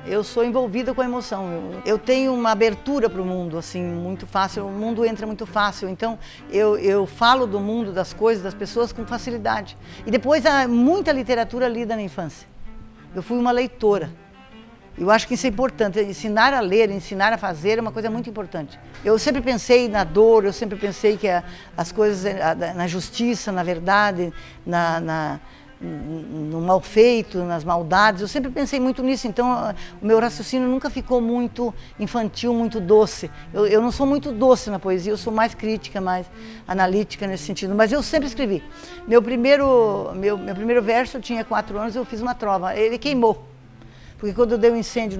Eu sou envolvida com a emoção. Eu tenho uma abertura para o mundo, assim, muito fácil. O mundo entra muito fácil. Então, eu falo do mundo, das coisas, das pessoas com facilidade. E depois, há muita literatura lida na infância. Eu fui uma leitora. Eu acho que isso é importante. Ensinar a ler, ensinar a fazer é uma coisa muito importante. Eu sempre pensei na dor, eu sempre pensei que as coisas, na justiça, na verdade, no mal feito, nas maldades, eu sempre pensei muito nisso, então o meu raciocínio nunca ficou muito infantil, muito doce. Eu não sou muito doce na poesia, eu sou mais crítica, mais analítica nesse sentido, mas eu sempre escrevi. Meu primeiro verso, eu tinha 4 anos, eu fiz uma trova, ele queimou, porque quando eu dei um incêndio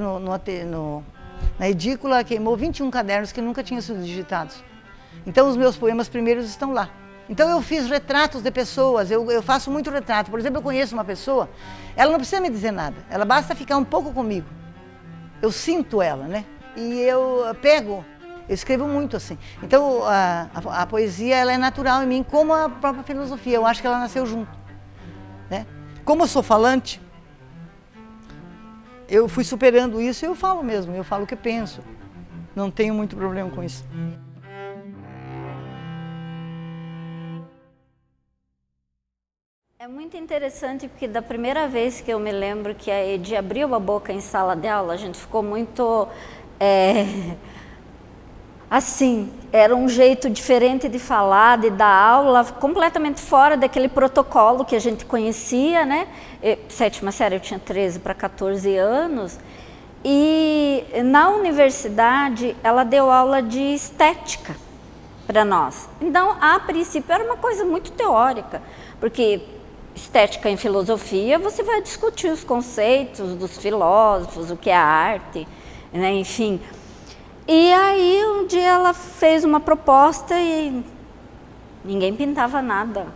na edícula, queimou 21 cadernos que nunca tinham sido digitados. Então os meus poemas primeiros estão lá. Então eu fiz retratos de pessoas, eu faço muito retrato. Por exemplo, eu conheço uma pessoa, ela não precisa me dizer nada, ela basta ficar um pouco comigo. Eu sinto ela, né? E eu escrevo muito assim. Então a poesia, ela é natural em mim, como a própria filosofia, eu acho que ela nasceu junto, né? Como eu sou falante, eu fui superando isso e eu falo mesmo, eu falo o que penso. Não tenho muito problema com isso. É muito interessante porque da primeira vez que eu me lembro que a Edi abriu a boca em sala de aula, a gente ficou muito assim, era um jeito diferente de falar, de dar aula, completamente fora daquele protocolo que a gente conhecia, né? Sétima série, eu tinha 13 para 14 anos, e na universidade ela deu aula de estética para nós. Então, a princípio era uma coisa muito teórica, porque estética em filosofia, você vai discutir os conceitos dos filósofos, o que é a arte, né? Enfim. E aí um dia ela fez uma proposta e ninguém pintava nada.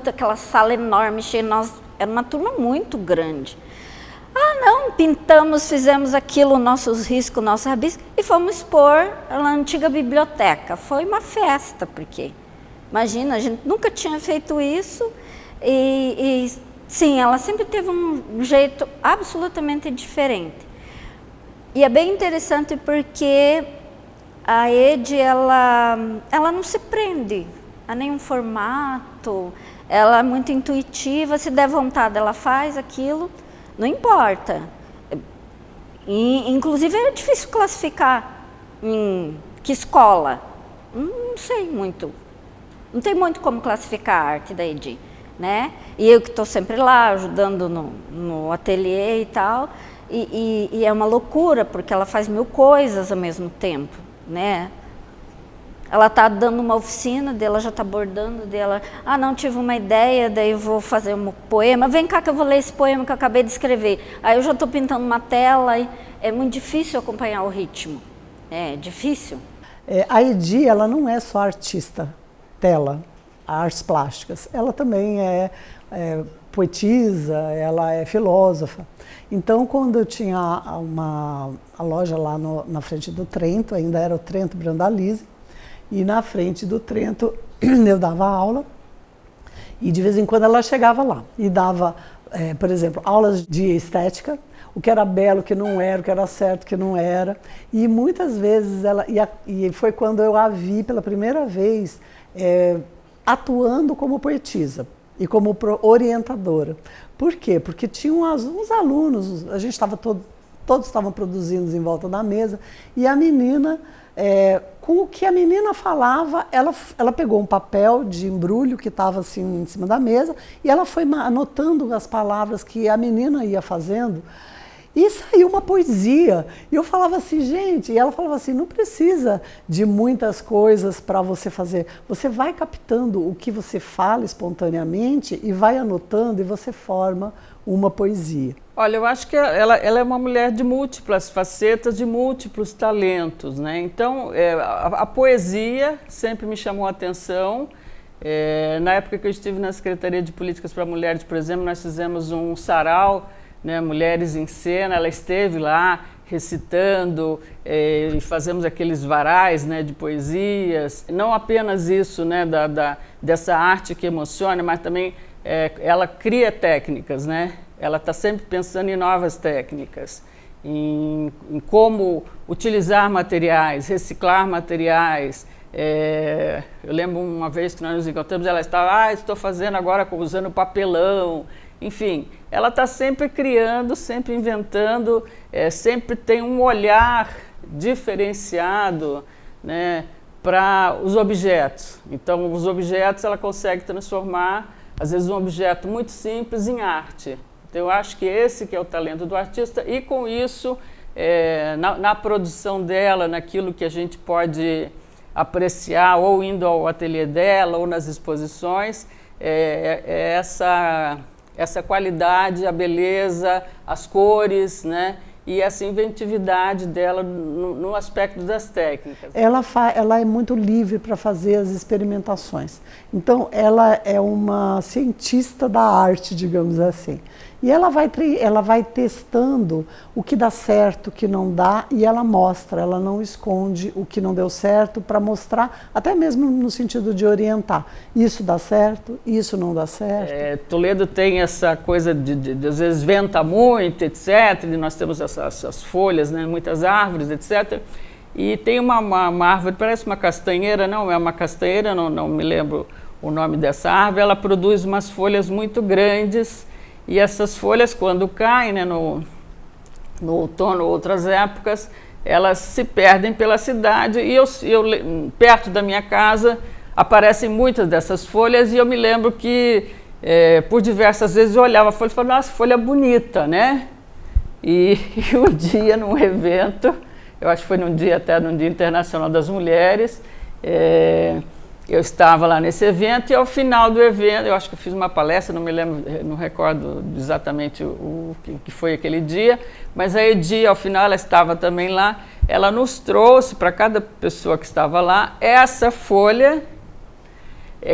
Aquela sala enorme, cheia, era uma turma muito grande. Ah, não, pintamos, fizemos aquilo, nossos riscos, nossos rabiscos, e fomos expor na antiga biblioteca. Foi uma festa, porque, imagina, a gente nunca tinha feito isso, e sim, ela sempre teve um jeito absolutamente diferente. E é bem interessante porque a Edi, ela não se prende a nenhum formato, ela é muito intuitiva, se der vontade ela faz aquilo, não importa. E, inclusive é difícil classificar em que escola, não sei muito, não tem muito como classificar a arte da Edi, né? E eu que estou sempre lá ajudando no ateliê e tal, e é uma loucura porque ela faz 1000 coisas ao mesmo tempo, né? Ela está dando uma oficina, dela já está bordando, dela, ah, não, tive uma ideia, daí eu vou fazer um poema, vem cá que eu vou ler esse poema que eu acabei de escrever. Aí eu já estou pintando uma tela, e é muito difícil acompanhar o ritmo, é difícil. A Edi, ela não é só artista, tela, artes plásticas, ela também é poetisa, ela é filósofa. Então, quando eu tinha a loja lá na frente do Trento, ainda era o Trento Brandalize, e na frente do Trento eu dava aula, e de vez em quando ela chegava lá e dava, por exemplo, aulas de estética, o que era belo, o que não era, o que era certo, o que não era. E muitas vezes e foi quando eu a vi pela primeira vez atuando como poetisa e como orientadora. Por quê? Porque tinham uns alunos, a gente estava todos estavam produzindo em volta da mesa, e a menina, com o que a menina falava, ela pegou um papel de embrulho que estava assim em cima da mesa, e ela foi anotando as palavras que a menina ia fazendo, e saiu uma poesia. E eu falava assim, gente, e ela falava assim, não precisa de muitas coisas para você fazer. Você vai captando o que você fala espontaneamente e vai anotando e você forma uma poesia. Olha, eu acho que ela é uma mulher de múltiplas facetas, de múltiplos talentos, né? Então, a poesia sempre me chamou a atenção. Na época que eu estive na Secretaria de Políticas para Mulheres, por exemplo, nós fizemos um sarau, né, Mulheres em Cena, ela esteve lá recitando, e fazemos aqueles varais, né, de poesias. Não apenas isso, né, dessa arte que emociona, mas também ela cria técnicas, né? ela está sempre pensando em novas técnicas, em como utilizar materiais, reciclar materiais. Eu lembro uma vez que nós nos encontramos, ela estava, estou fazendo agora usando papelão. Enfim, ela está sempre criando, sempre inventando, sempre tem um olhar diferenciado, né, para os objetos. Então, os objetos ela consegue transformar, às vezes, um objeto muito simples em arte. Então, eu acho que esse que é o talento do artista, e com isso, na produção dela, naquilo que a gente pode apreciar, ou indo ao ateliê dela, ou nas exposições, essa qualidade, a beleza, as cores, né? E essa inventividade dela no aspecto das técnicas. Ela é muito livre para fazer as experimentações. Então, ela é uma cientista da arte, digamos assim. E ela vai testando o que dá certo, o que não dá, e ela mostra, ela não esconde o que não deu certo para mostrar, até mesmo no sentido de orientar. Isso dá certo, isso não dá certo. Toledo tem essa coisa de às vezes venta muito, etc. E nós temos essas folhas, né, muitas árvores, etc. E tem uma árvore, parece uma castanheira, não é uma castanheira, não me lembro o nome dessa árvore, ela produz umas folhas muito grandes. E essas folhas, quando caem, né, no outono ou outras épocas, elas se perdem pela cidade. E perto da minha casa aparecem muitas dessas folhas, e eu me lembro que por diversas vezes eu olhava a folha e falava, nossa, folha bonita, né? E um dia, num evento, eu acho que foi num Dia Internacional das Mulheres, eu estava lá nesse evento, e ao final do evento, eu acho que eu fiz uma palestra, não me lembro, não recordo exatamente o que foi aquele dia, mas a Edi, ao final, ela estava também lá, ela nos trouxe, para cada pessoa que estava lá, essa folha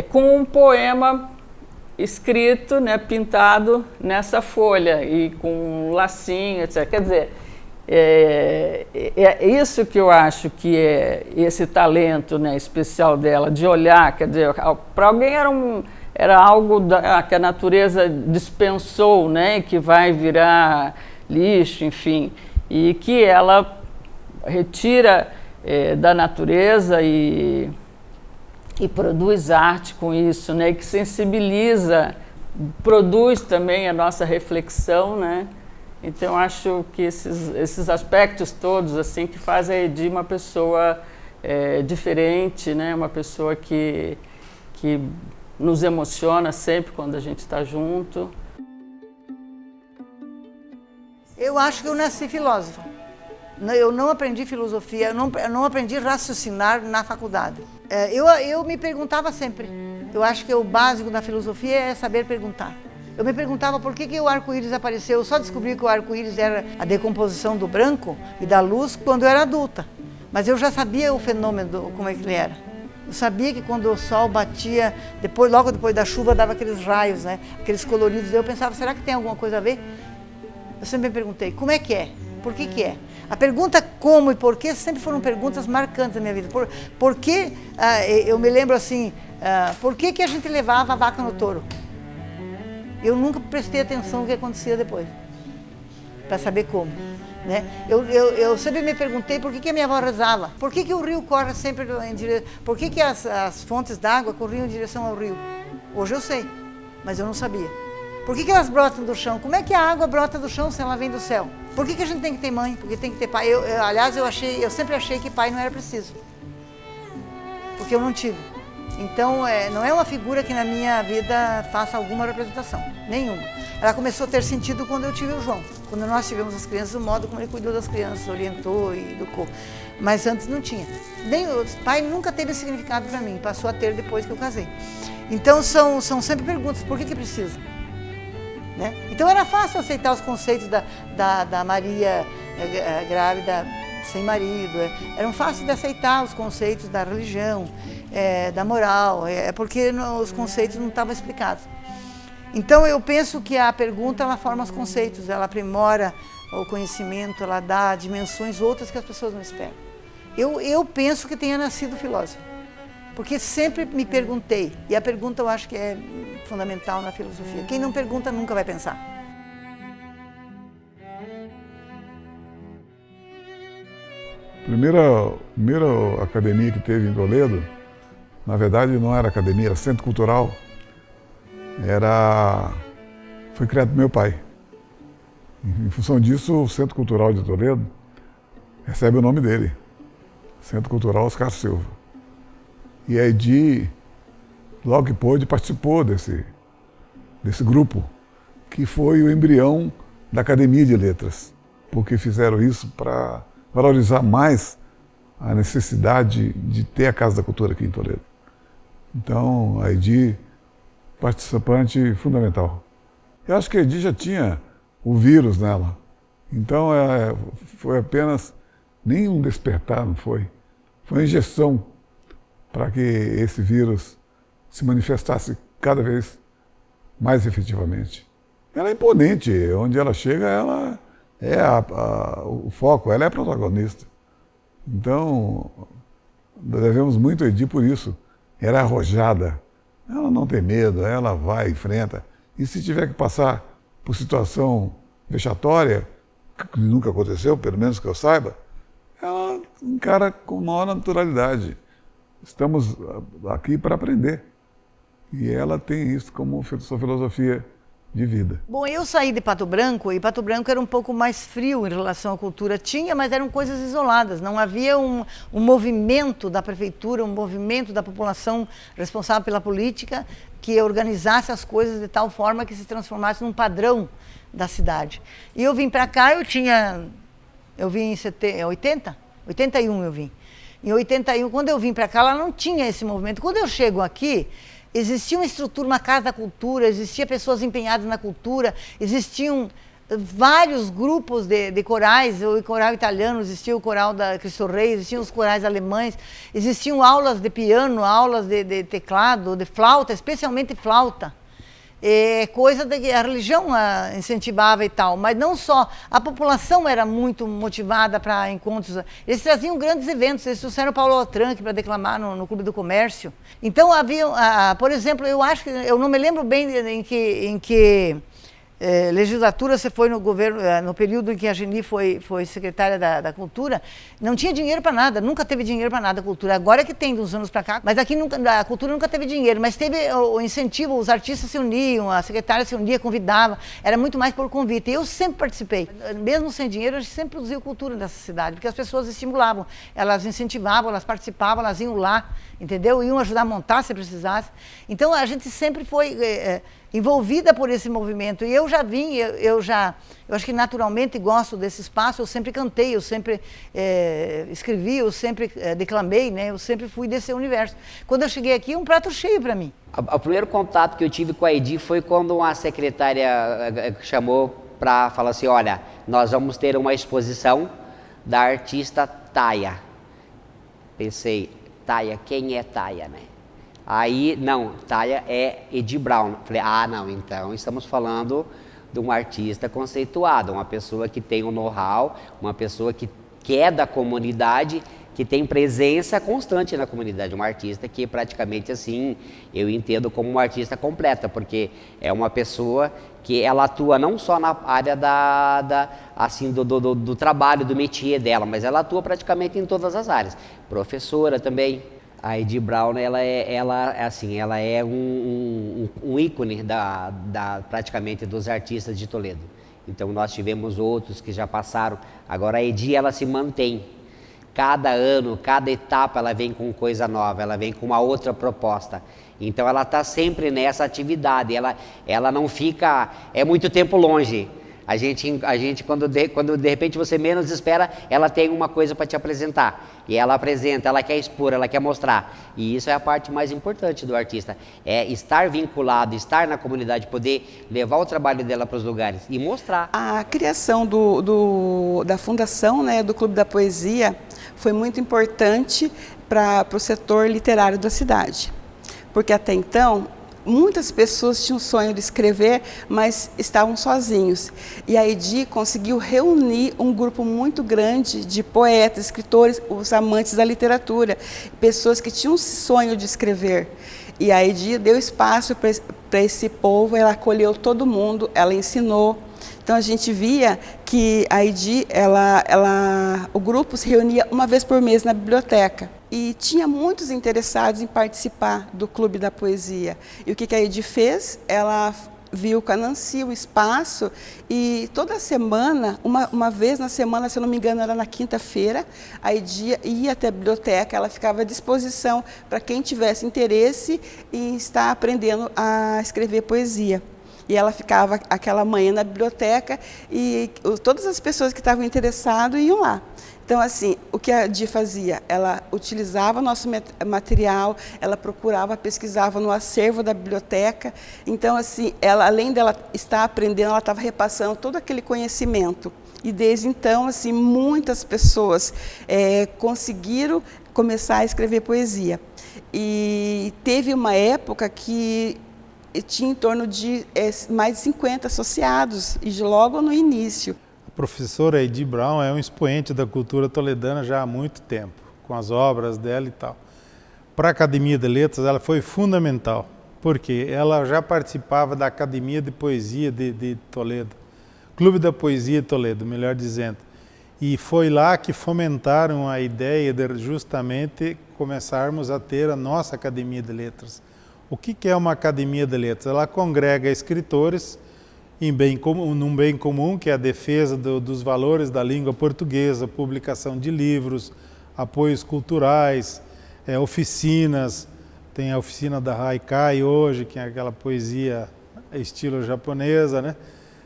com um poema escrito, né, pintado nessa folha, e com um lacinho, etc. Quer dizer, é isso que eu acho que é esse talento, né, especial dela, de olhar, quer dizer, para alguém era algo que a natureza dispensou, né, que vai virar lixo, enfim, e que ela retira da natureza e produz arte com isso, né, que sensibiliza, produz também a nossa reflexão, né. Então, acho que esses aspectos todos, assim, que fazem a Edi uma pessoa diferente, né? Uma pessoa que nos emociona sempre quando a gente está junto. Eu acho que eu nasci filósofa. Eu não aprendi filosofia, eu não aprendi a raciocinar na faculdade. Eu me perguntava sempre. Eu acho que o básico da filosofia é saber perguntar. Eu me perguntava por que o arco-íris apareceu. Eu só descobri que o arco-íris era a decomposição do branco e da luz quando eu era adulta. Mas eu já sabia o fenômeno, como é que ele era. Eu sabia que quando o sol batia, logo depois da chuva, dava aqueles raios, né? Aqueles coloridos. Eu pensava, será que tem alguma coisa a ver? Eu sempre me perguntei, como é que é? Por que é? A pergunta como e por que sempre foram perguntas marcantes na minha vida. Por que, eu me lembro assim, por que a gente levava a vaca no touro? Eu nunca prestei atenção no que acontecia depois, para saber como, né? Eu sempre me perguntei por que a minha avó rezava, por que o rio corre sempre em direção, por que as fontes d'água corriam em direção ao rio. Hoje eu sei, mas eu não sabia. Por que elas brotam do chão? Como é que a água brota do chão se ela vem do céu? Por que a gente tem que ter mãe? Porque tem que ter pai? Aliás, eu sempre achei que pai não era preciso, porque eu não tive. Então, não é uma figura que na minha vida faça alguma representação, nenhuma. Ela começou a ter sentido quando eu tive o João, quando nós tivemos as crianças, o modo como ele cuidou das crianças, orientou e educou. Mas antes não tinha. Nem o pai nunca teve significado para mim, passou a ter depois que eu casei. Então, são sempre perguntas, por que precisa? Né? Então, era fácil aceitar os conceitos da Maria grávida, sem marido, eram fáceis de aceitar os conceitos da religião, da moral, porque os conceitos não estavam explicados. Então eu penso que a pergunta ela forma os conceitos, ela aprimora o conhecimento, ela dá dimensões outras que as pessoas não esperam. Eu penso que tenha nascido filósofo, porque sempre me perguntei, e a pergunta eu acho que é fundamental na filosofia. Quem não pergunta nunca vai pensar. Primeira academia que teve em Toledo, na verdade não era academia, era centro cultural. Foi criado por meu pai. Em função disso, o Centro Cultural de Toledo recebe o nome dele, Centro Cultural Oscar Silva. E a Edi, logo que pôde, participou desse grupo, que foi o embrião da Academia de Letras, porque fizeram isso para valorizar mais a necessidade de ter a Casa da Cultura aqui em Toledo. Então, a Edi, participante fundamental. Eu acho que a Edi já tinha o vírus nela. Então, foi apenas, nem um despertar, não foi? Foi uma injeção para que esse vírus se manifestasse cada vez mais efetivamente. Ela é imponente, onde ela chega, ela é o foco, ela é a protagonista. Então, devemos muito a Edi por isso. Ela é arrojada, ela não tem medo, ela vai, enfrenta. E se tiver que passar por situação vexatória, que nunca aconteceu, pelo menos que eu saiba, ela encara com maior naturalidade. Estamos aqui para aprender. E ela tem isso como sua filosofia de vida. Bom, eu saí de Pato Branco, e Pato Branco era um pouco mais frio em relação à cultura. Tinha, mas eram coisas isoladas. Não havia um movimento da prefeitura, um movimento da população responsável pela política que organizasse as coisas de tal forma que se transformasse num padrão da cidade. E eu vim para cá, eu vim em 81 eu vim. Em 81, quando eu vim para cá, ela não tinha esse movimento. Quando eu chego aqui, existia uma estrutura, uma casa da cultura, existia pessoas empenhadas na cultura, existiam vários grupos de corais, o coral italiano, existia o coral da Cristo Rei, existiam os corais alemães, existiam aulas de piano, aulas de teclado, de flauta, especialmente flauta. Coisa que a religião incentivava e tal, mas não só, a população era muito motivada para encontros, eles traziam grandes eventos, eles trouxeram Paulo Otranque para declamar no Clube do Comércio. Então havia, por exemplo, eu não me lembro bem em que legislatura você foi no governo, no período em que a Geni foi secretária da Cultura, não tinha dinheiro para nada, nunca teve dinheiro para nada a cultura. Agora que tem, de uns anos para cá, mas aqui a cultura nunca teve dinheiro, mas teve o incentivo, os artistas se uniam, a secretária se unia, convidava, era muito mais por convite. E eu sempre participei, mesmo sem dinheiro, a gente sempre produziu cultura nessa cidade, porque as pessoas estimulavam, elas incentivavam, elas participavam, elas iam lá, entendeu? Iam ajudar a montar se precisasse. Então a gente sempre foi envolvida por esse movimento. E eu já vim, eu acho que naturalmente gosto desse espaço, eu sempre cantei, eu sempre escrevi, eu sempre declamei, né? Eu sempre fui desse universo. Quando eu cheguei aqui, um prato cheio para mim. O primeiro contato que eu tive com a Edi foi quando uma secretária chamou para falar assim, olha, nós vamos ter uma exposição da artista Taya. Pensei, Taya, quem é Taya, né? Aí, não, Taya é Edi Brown. Falei, não, então estamos falando de um artista conceituado, uma pessoa que tem um know-how, uma pessoa que é da comunidade, que tem presença constante na comunidade, uma artista que praticamente assim, eu entendo como uma artista completa, porque é uma pessoa que ela atua não só na área do trabalho, do métier dela, mas ela atua praticamente em todas as áreas. Professora também. A Edi Brown, ela é um ícone praticamente dos artistas de Toledo. Então nós tivemos outros que já passaram. Agora a Edi, ela se mantém. Cada ano, cada etapa, ela vem com coisa nova, ela vem com uma outra proposta. Então ela está sempre nessa atividade, ela não fica, muito tempo longe. A gente quando de repente você menos espera, ela tem uma coisa para te apresentar. E ela apresenta, ela quer expor, ela quer mostrar. E isso é a parte mais importante do artista. É estar vinculado, estar na comunidade, poder levar o trabalho dela para os lugares e mostrar. A criação da fundação, né, do Clube da Poesia foi muito importante para o setor literário da cidade. Porque até então, muitas pessoas tinham o sonho de escrever, mas estavam sozinhos. E a Edi conseguiu reunir um grupo muito grande de poetas, escritores, os amantes da literatura, pessoas que tinham o sonho de escrever. E a Edi deu espaço para esse povo, ela acolheu todo mundo, ela ensinou. Então a gente via que a Edi, o grupo se reunia uma vez por mês na biblioteca e tinha muitos interessados em participar do Clube da Poesia. E o que a Edi fez? Ela viu com a Nancy o espaço e toda semana, uma vez na semana, se eu não me engano, era na quinta-feira, a Edi ia até a biblioteca, ela ficava à disposição para quem tivesse interesse em estar aprendendo a escrever poesia. E ela ficava aquela manhã na biblioteca e todas as pessoas que estavam interessadas iam lá. Então, assim, o que a Edi fazia? Ela utilizava o nosso material, ela procurava, pesquisava no acervo da biblioteca. Então, assim, ela, além dela estar aprendendo, ela estava repassando todo aquele conhecimento. E desde então, assim, muitas pessoas conseguiram começar a escrever poesia. E teve uma época que tinha em torno de mais de 50 associados, e logo no início. A professora Edi Brown é um expoente da cultura toledana já há muito tempo, com as obras dela e tal. Para a Academia de Letras ela foi fundamental, porque ela já participava da Academia de Poesia de Toledo, Clube da Poesia de Toledo, melhor dizendo. E foi lá que fomentaram a ideia de justamente começarmos a ter a nossa Academia de Letras. O que é uma Academia de Letras? Ela congrega escritores num bem comum, que é a defesa dos valores da língua portuguesa, publicação de livros, apoios culturais, oficinas. Tem a oficina da Haikai hoje, que é aquela poesia estilo japonesa, né?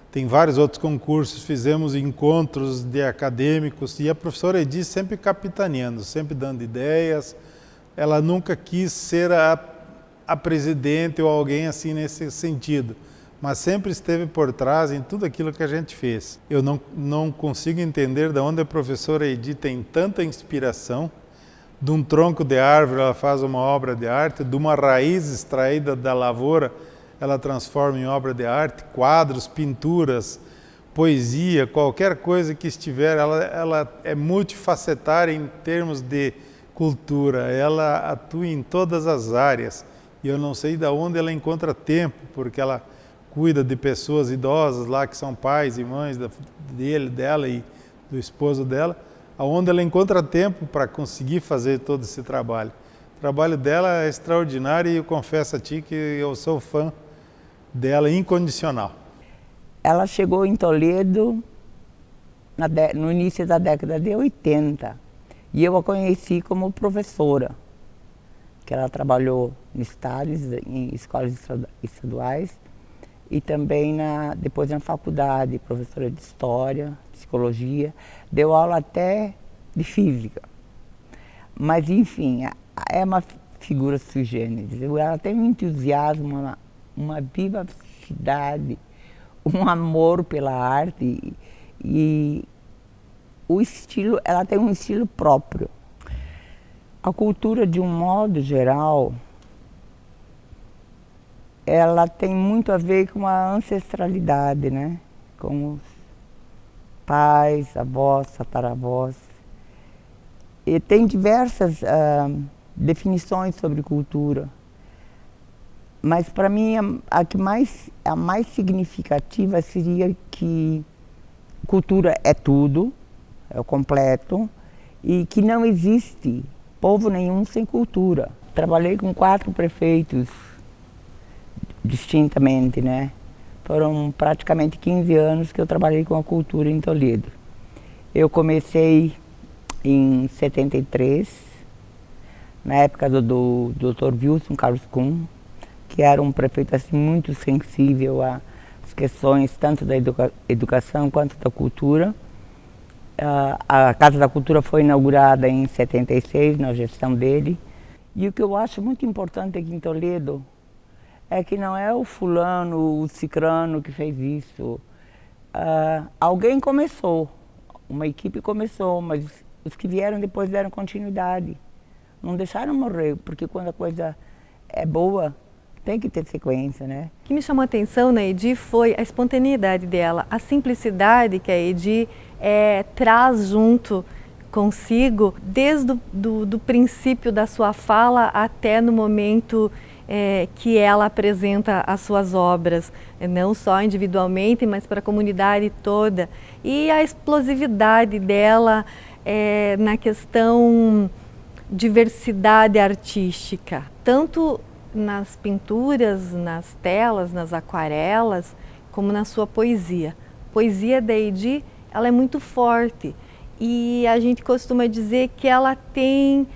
Tem vários outros concursos, fizemos encontros de acadêmicos e a professora Edi sempre capitaneando, sempre dando ideias. Ela nunca quis ser a presidente ou alguém assim nesse sentido, mas sempre esteve por trás em tudo aquilo que a gente fez. Eu não consigo entender de onde a professora Edi tem tanta inspiração. De um tronco de árvore ela faz uma obra de arte, de uma raiz extraída da lavoura ela transforma em obra de arte, quadros, pinturas, poesia, qualquer coisa que estiver, ela é multifacetária em termos de cultura, ela atua em todas as áreas. E eu não sei de onde ela encontra tempo, porque ela cuida de pessoas idosas lá, que são pais e mães dela e do esposo dela, aonde ela encontra tempo para conseguir fazer todo esse trabalho. O trabalho dela é extraordinário e eu confesso a ti que eu sou fã dela incondicional. Ela chegou em Toledo no início da década de 80 e eu a conheci como professora, que ela trabalhou em escolas estaduais e também depois na faculdade, professora de História, Psicologia, deu aula até de Física. Mas, enfim, é uma figura sui generis. Ela tem um entusiasmo, uma vivacidade, um amor pela arte e o estilo, ela tem um estilo próprio. A cultura, de um modo geral, ela tem muito a ver com a ancestralidade, né? Com os pais, avós, tataravós. E tem diversas definições sobre cultura. Mas, para mim, a mais significativa seria que cultura é tudo, é o completo, e que não existe povo nenhum sem cultura. Trabalhei com 4 prefeitos distintamente, né? Foram praticamente 15 anos que eu trabalhei com a cultura em Toledo. Eu comecei em 73, na época do Dr. Wilson Carlos Kuhn, que era um prefeito assim, muito sensível às questões tanto da educação quanto da cultura. A Casa da Cultura foi inaugurada em 76, na gestão dele. E o que eu acho muito importante aqui em Toledo é que não é o fulano, o cicrano que fez isso. Alguém começou, uma equipe começou, mas os que vieram depois deram continuidade. Não deixaram morrer, porque quando a coisa é boa, tem que ter sequência, né? O que me chamou a atenção na Edi foi a espontaneidade dela, a simplicidade que a Edi traz junto consigo, desde do princípio da sua fala até no momento que ela apresenta as suas obras, não só individualmente, mas para a comunidade toda. E a explosividade dela na questão diversidade artística, tanto nas pinturas, nas telas, nas aquarelas, como na sua poesia. A poesia da Heidi, ela é muito forte e a gente costuma dizer que ela tem,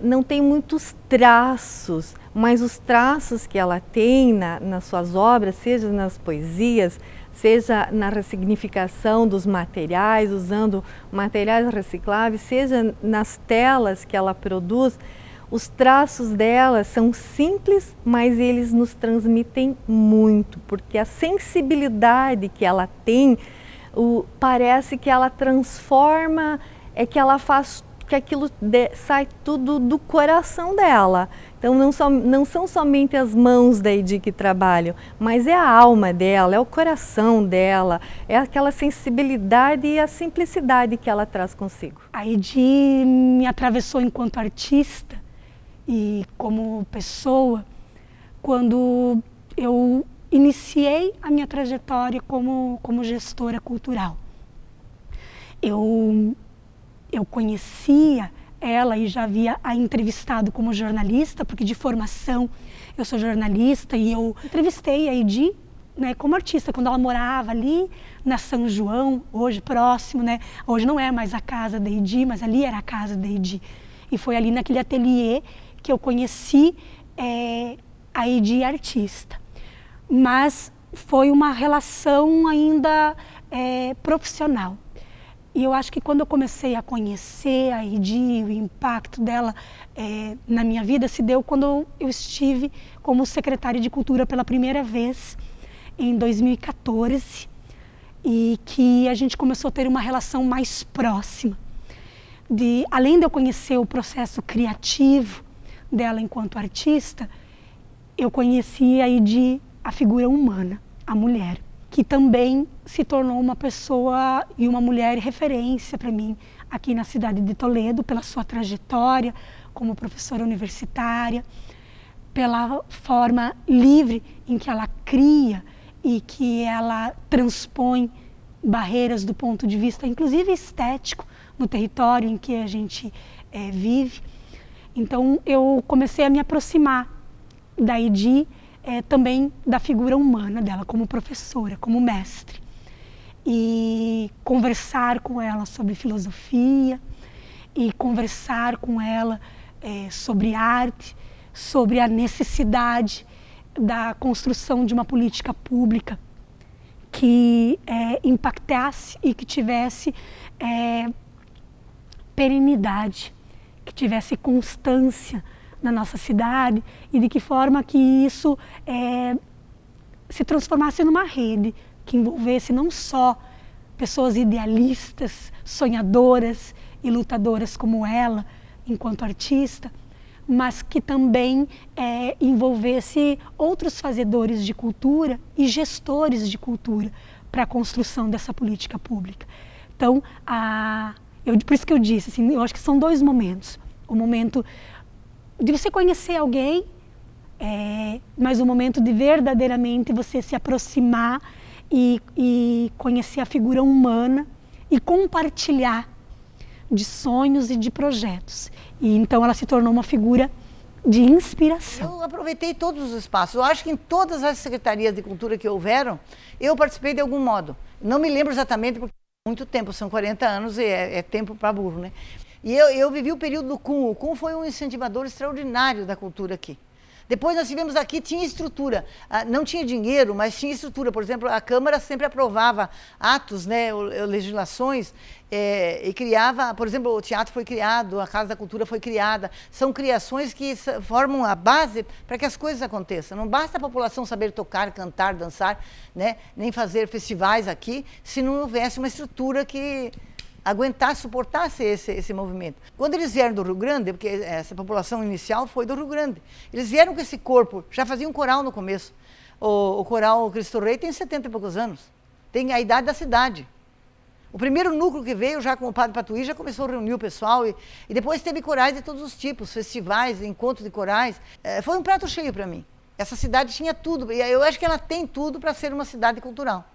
não tem muitos traços, mas os traços que ela tem nas suas obras, seja nas poesias, seja na ressignificação dos materiais, usando materiais recicláveis, seja nas telas que ela produz, os traços dela são simples, mas eles nos transmitem muito, porque a sensibilidade que ela tem, parece que ela transforma, que ela faz que aquilo sai tudo do coração dela. Então não são somente as mãos da Heidi que trabalham, mas é a alma dela, é o coração dela, é aquela sensibilidade e a simplicidade que ela traz consigo. A Heidi me atravessou enquanto artista e como pessoa quando eu iniciei a minha trajetória como gestora cultural. Eu conhecia ela e já havia a entrevistado como jornalista, porque de formação eu sou jornalista e eu entrevistei a Heidi, né, como artista, quando ela morava ali na São João, hoje próximo, né, hoje não é mais a casa da Heidi, mas ali era a casa da Heidi. E foi ali naquele ateliê que eu conheci a Heidi artista. Mas foi uma relação ainda profissional. E eu acho que quando eu comecei a conhecer a Heidi, o impacto dela na minha vida se deu quando eu estive como secretária de Cultura pela primeira vez, em 2014, e que a gente começou a ter uma relação mais próxima. Além de eu conhecer o processo criativo dela enquanto artista, eu conheci a Heidi, a figura humana, a mulher, que também se tornou uma pessoa e uma mulher referência para mim aqui na cidade de Toledo, pela sua trajetória como professora universitária, pela forma livre em que ela cria e que ela transpõe barreiras do ponto de vista, inclusive estético, no território em que a gente vive. Então eu comecei a me aproximar da Heidi, também da figura humana dela como professora, como mestre, e conversar com ela sobre filosofia e conversar com ela sobre arte, sobre a necessidade da construção de uma política pública que impactasse e que tivesse perenidade, que tivesse constância na nossa cidade e de que forma que isso se transformasse numa rede que envolvesse não só pessoas idealistas, sonhadoras e lutadoras como ela, enquanto artista, mas que também envolvesse outros fazedores de cultura e gestores de cultura para a construção dessa política pública. Então, por isso que eu disse, assim, eu acho que são dois momentos. O momento de você conhecer alguém, mas o momento de verdadeiramente você se aproximar e conhecer a figura humana e compartilhar de sonhos e de projetos. E então ela se tornou uma figura de inspiração. Eu aproveitei todos os espaços. Eu acho que em todas as secretarias de cultura que houveram, eu participei de algum modo. Não me lembro exatamente, porque é muito tempo, são 40 anos e é tempo para burro, né? E eu vivi o período do CUM. O CUM foi um incentivador extraordinário da cultura aqui. Depois nós tivemos aqui, tinha estrutura. Não tinha dinheiro, mas tinha estrutura. Por exemplo, a Câmara sempre aprovava atos, né, legislações, e criava, por exemplo, o teatro foi criado, a Casa da Cultura foi criada. São criações que formam a base para que as coisas aconteçam. Não basta a população saber tocar, cantar, dançar, né, nem fazer festivais aqui, se não houvesse uma estrutura que aguentasse, suportasse esse movimento. Quando eles vieram do Rio Grande, porque essa população inicial foi do Rio Grande, eles vieram com esse corpo, já faziam coral no começo. O coral Cristo Rei tem 70 e poucos anos, tem a idade da cidade. O primeiro núcleo que veio, já com o Padre Patuí, já começou a reunir o pessoal e depois teve corais de todos os tipos, festivais, encontros de corais. Foi um prato cheio para mim. Essa cidade tinha tudo, e eu acho que ela tem tudo para ser uma cidade cultural.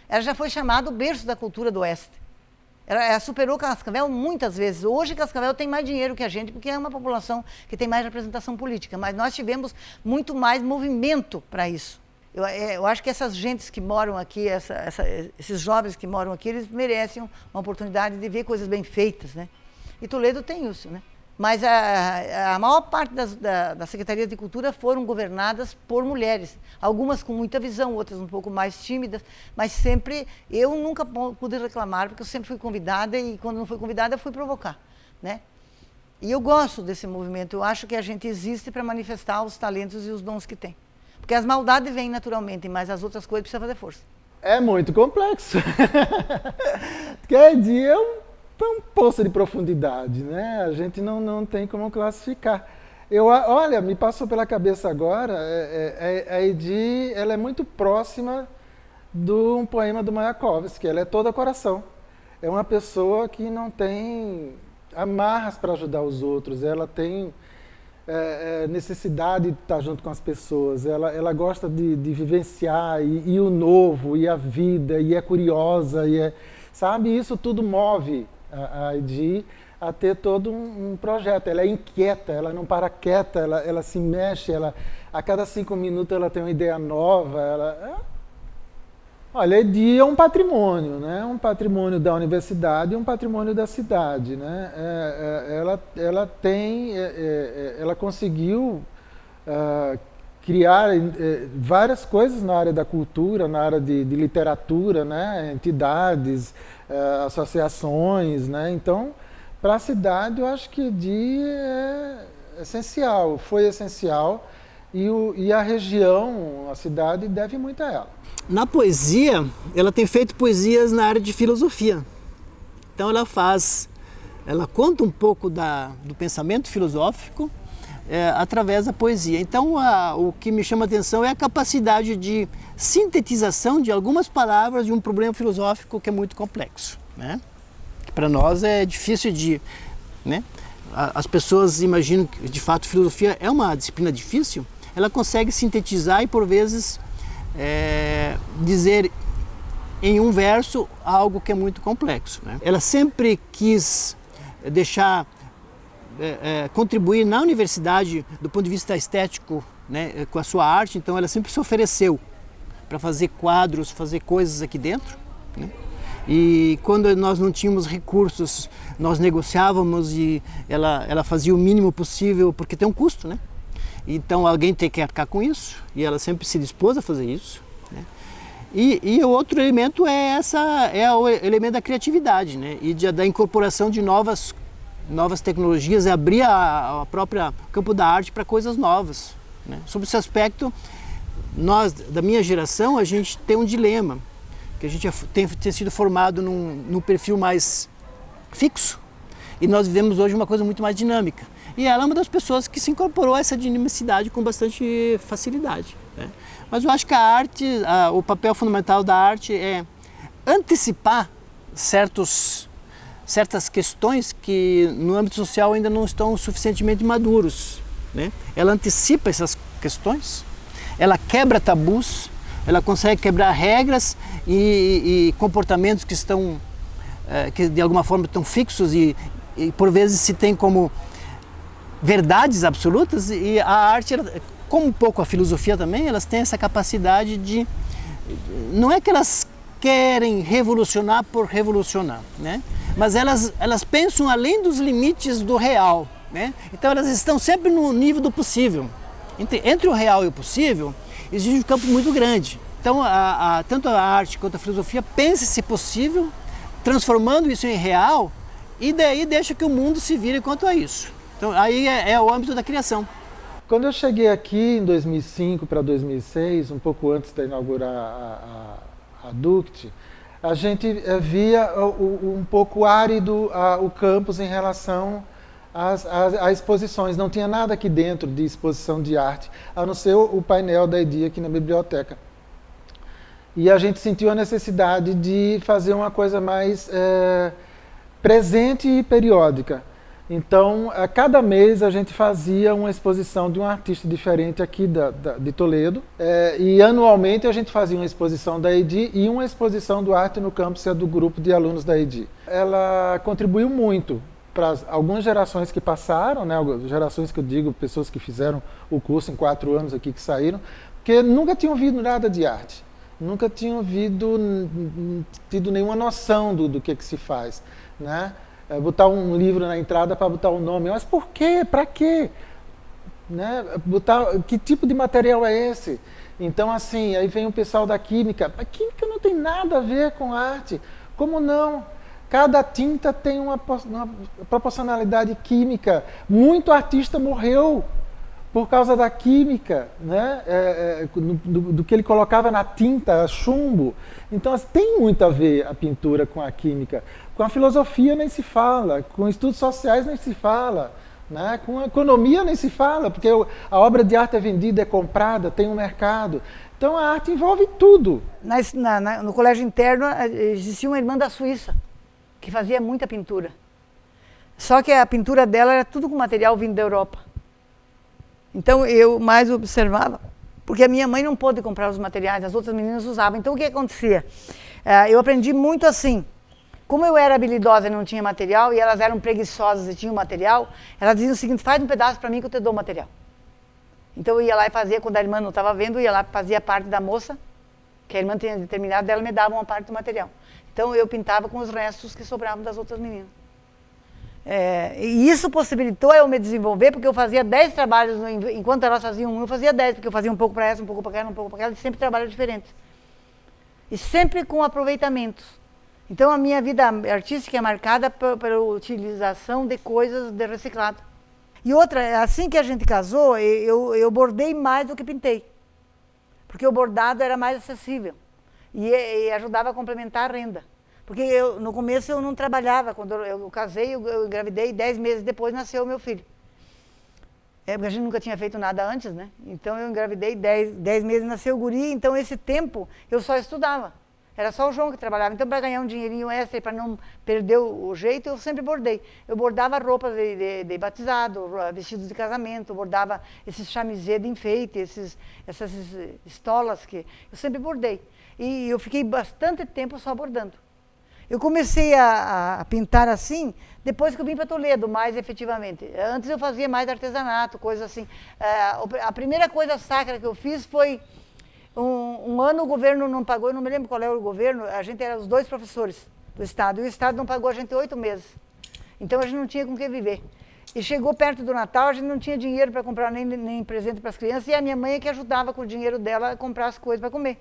Ela já foi chamada o berço da cultura do Oeste. Ela superou Cascavel muitas vezes. Hoje Cascavel tem mais dinheiro que a gente, porque é uma população que tem mais representação política, mas nós tivemos muito mais movimento para isso. Eu acho que essas gentes que moram aqui, esses jovens que moram aqui, eles merecem uma oportunidade de ver coisas bem feitas, né? E Toledo tem isso, né? Mas a maior parte das secretarias de cultura foram governadas por mulheres. Algumas com muita visão, outras um pouco mais tímidas, mas sempre, eu nunca pude reclamar, porque eu sempre fui convidada e quando não fui convidada, fui provocar, né? E eu gosto desse movimento, eu acho que a gente existe para manifestar os talentos e os dons que tem. Porque as maldades vêm naturalmente, mas as outras coisas precisam fazer força. É muito complexo. Cada dia é um poço de profundidade, né? A gente não tem como classificar. Olha, me passou pela cabeça agora, a Edi, ela é muito próxima de um poema do Mayakovsky, ela é toda coração. É uma pessoa que não tem amarras para ajudar os outros, ela tem necessidade de estar junto com as pessoas, ela gosta de vivenciar e o novo, e a vida, e é curiosa, sabe? Isso tudo move a Edi a ter todo um projeto. Ela é inquieta, ela não para quieta, ela se mexe, a cada 5 minutos ela tem uma ideia nova. Olha, a Edi é um patrimônio, né? Um patrimônio da universidade e um patrimônio da cidade, né? Ela conseguiu criar várias coisas na área da cultura, na área de literatura, né? Entidades, associações, né? Então, para a cidade, eu acho que a Edi é essencial, foi essencial, e a região, a cidade, deve muito a ela. Na poesia, ela tem feito poesias na área de filosofia. Então ela conta um pouco do pensamento filosófico através da poesia. Então o que me chama a atenção é a capacidade de sintetização de algumas palavras de um problema filosófico que é muito complexo, né? Que para nós é difícil de... né? As pessoas imaginam que, de fato, filosofia é uma disciplina difícil. Ela consegue sintetizar e, por vezes, dizer em um verso algo que é muito complexo, né? Ela sempre quis contribuir na universidade do ponto de vista estético, né, com a sua arte, então ela sempre se ofereceu para fazer quadros, fazer coisas aqui dentro, né? E quando nós não tínhamos recursos, nós negociávamos e ela fazia o mínimo possível, porque tem um custo, né? Então alguém tem que arcar com isso, e ela sempre se dispôs a fazer isso, né? E o outro elemento é o elemento da criatividade, né? E da incorporação de novas tecnologias, e abrir a própria campo da arte para coisas novas, né? Sobre esse aspecto, nós, da minha geração, a gente tem um dilema, que a gente tem sido formado num perfil mais fixo, e nós vivemos hoje uma coisa muito mais dinâmica. E ela é uma das pessoas que se incorporou a essa dinamicidade com bastante facilidade, né? Mas eu acho que a arte, o papel fundamental da arte é antecipar certas questões que no âmbito social ainda não estão suficientemente maduros, né? Ela antecipa essas questões, ela quebra tabus, ela consegue quebrar regras e comportamentos que estão, que de alguma forma estão fixos e por vezes se tem como verdades absolutas, e a arte, como um pouco a filosofia também, elas têm essa capacidade de... Não é que elas querem revolucionar por revolucionar, né? Mas elas pensam além dos limites do real, né? Então elas estão sempre no nível do possível. Entre o real e o possível, existe um campo muito grande. Então, tanto a arte quanto a filosofia pensa se possível, transformando isso em real, e daí deixa que o mundo se vire quanto a isso. Então, aí é o âmbito da criação. Quando eu cheguei aqui em 2005 para 2006, um pouco antes de inaugurar a Duct, a gente via um pouco árido o campus em relação às exposições. Não tinha nada aqui dentro de exposição de arte, a não ser o painel da Edi aqui na biblioteca. E a gente sentiu a necessidade de fazer uma coisa mais presente e periódica. Então, a cada mês a gente fazia uma exposição de um artista diferente aqui de Toledo. E anualmente a gente fazia uma exposição da EDI e uma exposição do Arte no Campus, do grupo de alunos da EDI. Ela contribuiu muito para algumas gerações que passaram, né, gerações que eu digo, pessoas que fizeram o curso em 4 anos aqui que saíram, porque nunca tinham ouvido nada de arte, nunca tinham tido nenhuma noção do que se faz, né? Botar um livro na entrada para botar um nome, mas por quê? Para quê? Né? Que tipo de material é esse? Então, assim, aí vem o pessoal da química. A química não tem nada a ver com arte. Como não? Cada tinta tem uma proporcionalidade química. Muito artista morreu por causa da química, né? Do que ele colocava na tinta, chumbo. Então, assim, tem muito a ver a pintura com a química. Com a filosofia nem se fala, com estudos sociais nem se fala, né? Com a economia nem se fala, porque a obra de arte é vendida, é comprada, tem um mercado. Então, a arte envolve tudo. No colégio interno existia uma irmã da Suíça, que fazia muita pintura. Só que a pintura dela era tudo com material vindo da Europa. Então eu mais observava, porque a minha mãe não pôde comprar os materiais, as outras meninas usavam. Então o que acontecia? Eu aprendi muito assim. Como eu era habilidosa e não tinha material, e elas eram preguiçosas e tinham material, elas diziam o seguinte: faz um pedaço para mim que eu te dou o material. Então eu ia lá e fazia, quando a irmã não estava vendo, eu ia lá e fazia parte da moça, que a irmã tinha determinado, ela me dava uma parte do material. Então eu pintava com os restos que sobravam das outras meninas. E isso possibilitou eu me desenvolver, porque eu fazia 10 trabalhos, enquanto elas faziam um, eu fazia 10, porque eu fazia um pouco para essa, um pouco para aquela, um pouco para aquela, e sempre trabalhos diferentes. E sempre com aproveitamentos. Então a minha vida artística é marcada pela utilização de coisas de reciclado. E outra, assim que a gente casou, eu bordei mais do que pintei. Porque o bordado era mais acessível. E ajudava a complementar a renda. Porque no começo eu não trabalhava. Quando eu casei, eu engravidei, 10 meses depois nasceu o meu filho. Porque a gente nunca tinha feito nada antes, né? Então eu engravidei, 10 meses nasceu o guri, então esse tempo eu só estudava. Era só o João que trabalhava. Então, para ganhar um dinheirinho extra e para não perder o jeito, eu sempre bordei. Eu bordava roupas de batizado, vestidos de casamento, bordava esses chamisés de enfeite, essas estolas que eu sempre bordei. E eu fiquei bastante tempo só bordando. Eu comecei a pintar assim depois que eu vim para Toledo, mais efetivamente. Antes eu fazia mais artesanato, coisas assim. A primeira coisa sacra que eu fiz foi... Um ano o governo não pagou, eu não me lembro qual era o governo, a gente era os 2 professores do Estado, e o Estado não pagou a gente 8 meses. Então a gente não tinha com o que viver. E chegou perto do Natal, a gente não tinha dinheiro para comprar nem presente para as crianças, e a minha mãe é que ajudava com o dinheiro dela a comprar as coisas para comer.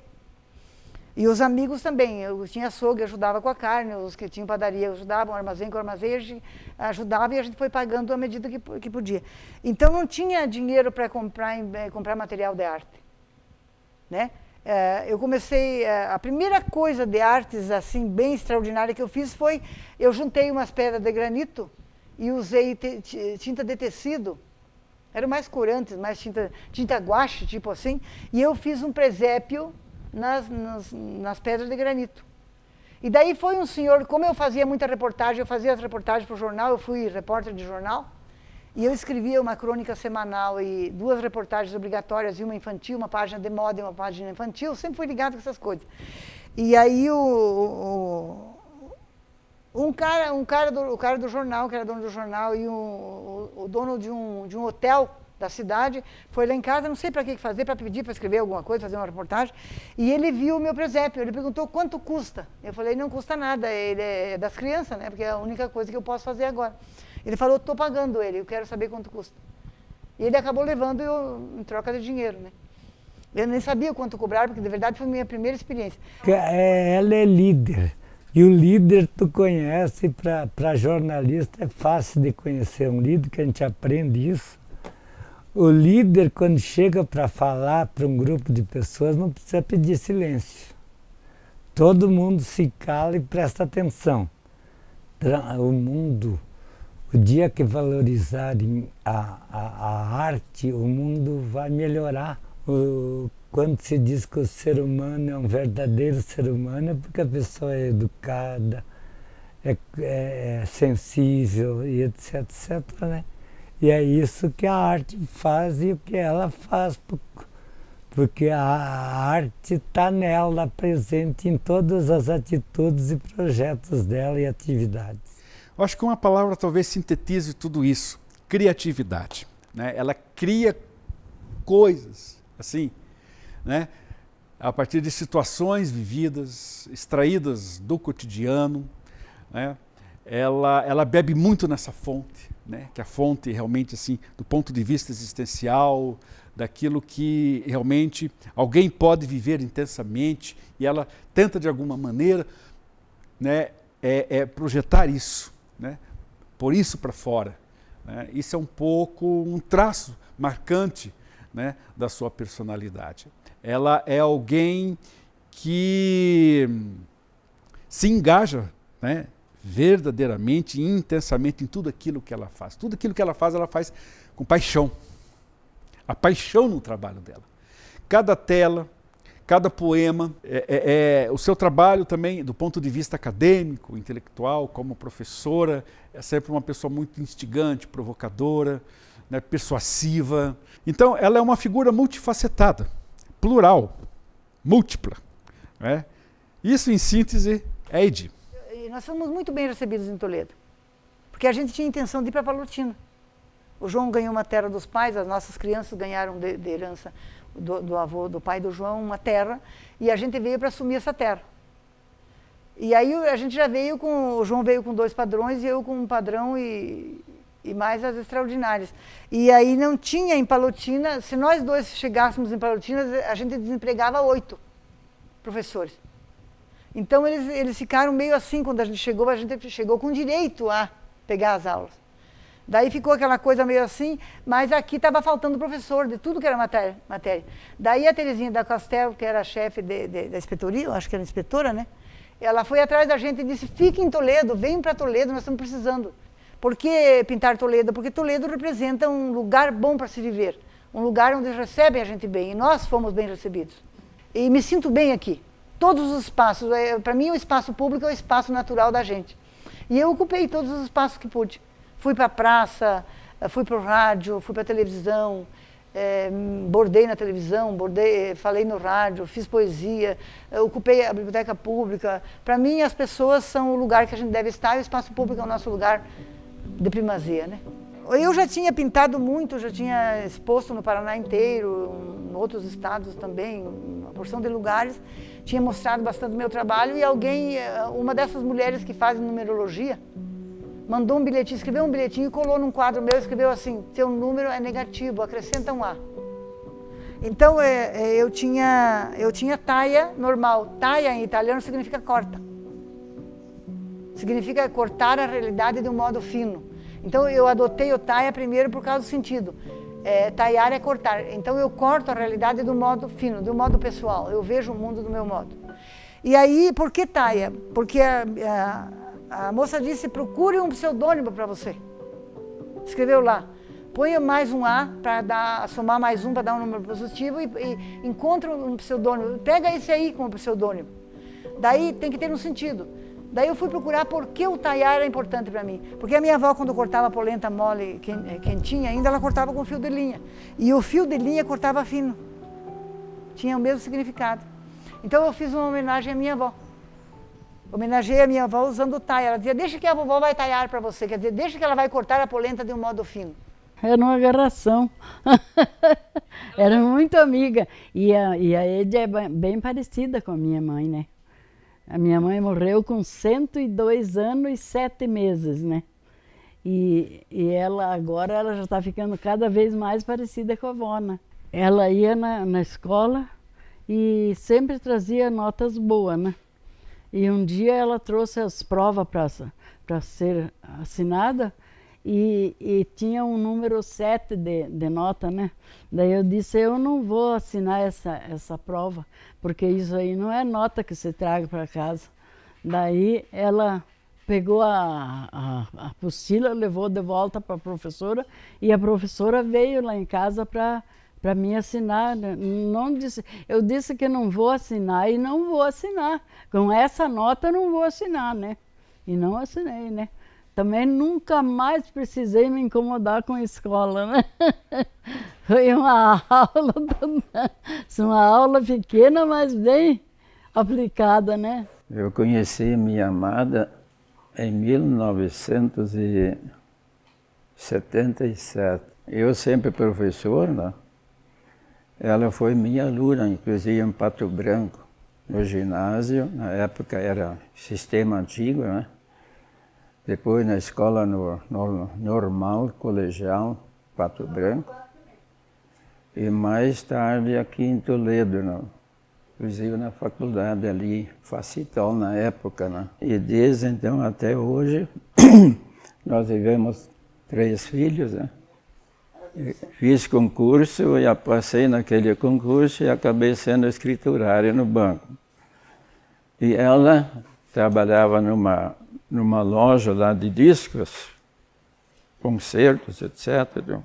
E os amigos também, eu tinha açougue, ajudava com a carne, os que tinham padaria ajudavam, armazém com armazém, a gente ajudava e a gente foi pagando à medida que podia. Então não tinha dinheiro para comprar material de arte. Né? Eu comecei, a primeira coisa de artes assim bem extraordinária que eu fiz foi, eu juntei umas pedras de granito e usei tinta de tecido, eram mais corantes, mais tinta guache, tipo assim, e eu fiz um presépio nas pedras de granito. E daí foi um senhor, como eu fazia muita reportagem, eu fazia as reportagens para o jornal, eu fui repórter de jornal, e eu escrevia uma crônica semanal e 2 reportagens obrigatórias, e uma infantil, uma página de moda e uma página infantil, sempre fui ligado com essas coisas. E aí o cara do jornal, que era dono do jornal, e o dono de um hotel da cidade, foi lá em casa, não sei para que fazer, para pedir para escrever alguma coisa, fazer uma reportagem, e ele viu o meu presépio, ele perguntou quanto custa. Eu falei, não custa nada, ele é das crianças, né, porque é a única coisa que eu posso fazer agora. Ele falou, estou pagando ele, eu quero saber quanto custa. E ele acabou levando em troca de dinheiro, né. Eu nem sabia quanto cobrar, porque de verdade foi a minha primeira experiência. Ela é líder, e o líder tu conhece, para jornalista é fácil de conhecer um líder, que a gente aprende isso. O líder, quando chega para falar para um grupo de pessoas, não precisa pedir silêncio. Todo mundo se cala e presta atenção. O mundo, o dia que valorizarem a arte, o mundo vai melhorar. quando se diz que o ser humano é um verdadeiro ser humano, é porque a pessoa é educada, é sensível e etc, etc, né? E é isso que a arte faz e o que ela faz, porque a arte está nela, presente em todas as atitudes e projetos dela e atividades. Eu acho que uma palavra talvez sintetize tudo isso, criatividade, né? Ela cria coisas, assim, né? A partir de situações vividas, extraídas do cotidiano, né? Ela bebe muito nessa fonte, né? Que a fonte realmente, assim, do ponto de vista existencial, daquilo que realmente alguém pode viver intensamente, e ela tenta de alguma maneira, né, projetar isso, né? Pôr isso para fora, né? Isso é um pouco um traço marcante, né, da sua personalidade. Ela é alguém que se engaja, né, verdadeiramente e intensamente em tudo aquilo que ela faz. Tudo aquilo que ela faz com paixão. A paixão no trabalho dela. Cada tela, cada poema, o seu trabalho também, do ponto de vista acadêmico, intelectual, como professora, é sempre uma pessoa muito instigante, provocadora, né, persuasiva. Então, ela é uma figura multifacetada, plural, múltipla, né? Isso, em síntese, é Edi. E nós fomos muito bem recebidos em Toledo, porque a gente tinha intenção de ir para Palotina. O João ganhou uma terra dos pais, as nossas crianças ganharam de herança do avô, do pai do João, uma terra, e a gente veio para assumir essa terra. E aí a gente já veio o João veio com 2 padrões e eu com um padrão e mais as extraordinárias. E aí não tinha em Palotina, se nós 2 chegássemos em Palotina, a gente desempregava 8 professores. Então eles ficaram meio assim, quando a gente chegou com direito a pegar as aulas. Daí ficou aquela coisa meio assim, mas aqui estava faltando professor de tudo que era matéria. Daí a Terezinha da Castel, que era a chefe da inspetoria, eu acho que era inspetora, né? Ela foi atrás da gente e disse, fique em Toledo, venham para Toledo, nós estamos precisando. Por que pintar Toledo? Porque Toledo representa um lugar bom para se viver, um lugar onde recebem a gente bem, e nós fomos bem recebidos. E me sinto bem aqui. Todos os espaços, para mim o espaço público é o espaço natural da gente. E eu ocupei todos os espaços que pude. Fui para a praça, fui para o rádio, fui para a televisão, bordei na televisão, falei no rádio, fiz poesia, ocupei a biblioteca pública. Para mim, as pessoas são o lugar que a gente deve estar e o espaço público é o nosso lugar de primazia, né? Eu já tinha pintado muito, já tinha exposto no Paraná inteiro, em outros estados também, uma porção de lugares. Tinha mostrado bastante o meu trabalho e uma dessas mulheres que fazem numerologia, mandou um bilhetinho, escreveu um bilhetinho e colou num quadro meu, escreveu assim, seu número é negativo, acrescenta um A. Então eu tinha taia normal. Taia em italiano significa corta. Significa cortar a realidade de um modo fino. Então eu adotei o taia primeiro por causa do sentido. Taiar é cortar. Então eu corto a realidade do modo fino, do modo pessoal. Eu vejo o mundo do meu modo. E aí, por que taia? Porque a moça disse, procure um pseudônimo para você. Escreveu lá, ponha mais um A para somar mais um para dar um número positivo e encontra um pseudônimo. Pega esse aí como pseudônimo. Daí tem que ter um sentido. Daí eu fui procurar por que o taiar era importante para mim. Porque a minha avó, quando cortava polenta mole, quentinha, ainda ela cortava com fio de linha. E o fio de linha cortava fino. Tinha o mesmo significado. Então eu fiz uma homenagem à minha avó. Homenageei a minha avó usando o taia. Ela dizia, deixa que a vovó vai taiar para você. Quer dizer, deixa que ela vai cortar a polenta de um modo fino. Era uma agarração. Era muito amiga. E a Edi é bem parecida com a minha mãe, né? A minha mãe morreu com 102 anos e 7 meses, né? E ela agora ela já está ficando cada vez mais parecida com a avó, né? Ela ia na escola e sempre trazia notas boas, né? E um dia ela trouxe as provas para ser assinada e tinha um número 7 de nota, né? Daí eu disse, eu não vou assinar essa prova, porque isso aí não é nota que você traga para casa. Daí ela pegou a apostila, levou de volta para a professora e a professora veio lá em casa para para mim assinar. Não disse, eu disse que não vou assinar e não vou assinar. Com essa nota eu não vou assinar, né? E não assinei, né? Também nunca mais precisei me incomodar com a escola, né? Foi uma aula pequena, mas bem aplicada, né? Eu conheci minha amada em 1977. Eu sempre professor, né? Ela foi minha aluna, inclusive em Pato Branco, no ginásio. Na época era sistema antigo, né? Depois na escola normal, colegial, Pato Branco. E mais tarde aqui em Toledo, né? Inclusive na faculdade ali, Facitol na época, né? E desde então até hoje, nós tivemos 3 filhos, né? Fiz concurso e passei naquele concurso e acabei sendo escriturária no banco. E ela trabalhava numa loja lá de discos, concertos, etc.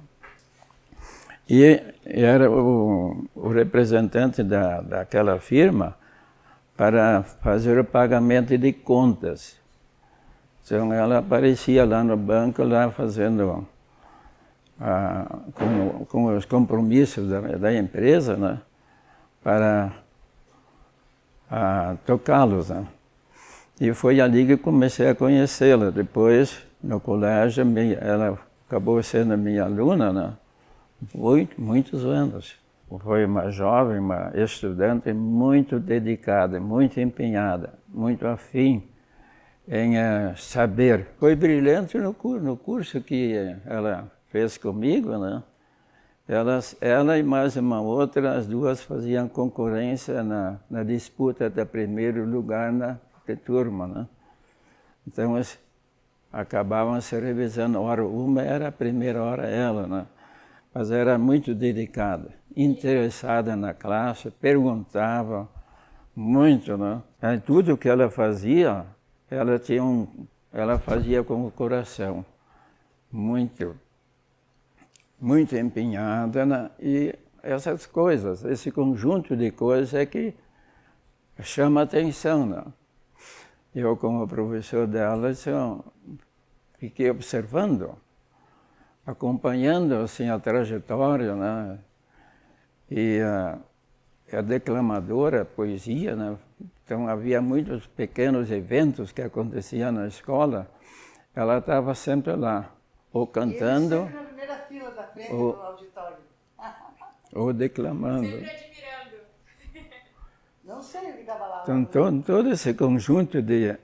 E era o representante daquela firma para fazer o pagamento de contas. Então ela aparecia lá no banco, lá fazendo com os compromissos da empresa, né, para tocá-los, né. E foi ali que comecei a conhecê-la. Depois, no colégio, ela acabou sendo minha aluna, né, muitos anos. Foi uma jovem, uma estudante muito dedicada, muito empenhada, muito afim em saber. Foi brilhante no curso que ela fez comigo, né? Ela e mais uma outra, as duas faziam concorrência na disputa do primeiro lugar de turma, né? Então, acabavam se revisando. Hora uma era a primeira hora ela, né? Mas era muito dedicada, interessada na classe, perguntava muito, né? E tudo que ela fazia, ela fazia com o coração, muito empenhada, né? E essas coisas, esse conjunto de coisas é que chama a atenção, né? Eu, como professor dela, fiquei observando, acompanhando assim, a trajetória, né? E a declamadora, a poesia, né? Então havia muitos pequenos eventos que aconteciam na escola, ela estava sempre lá, ou cantando, sempre na primeira fila da frente do auditório. ou declamando. Sempre admirando. Não sei o que estava lá. Então, todo esse conjunto de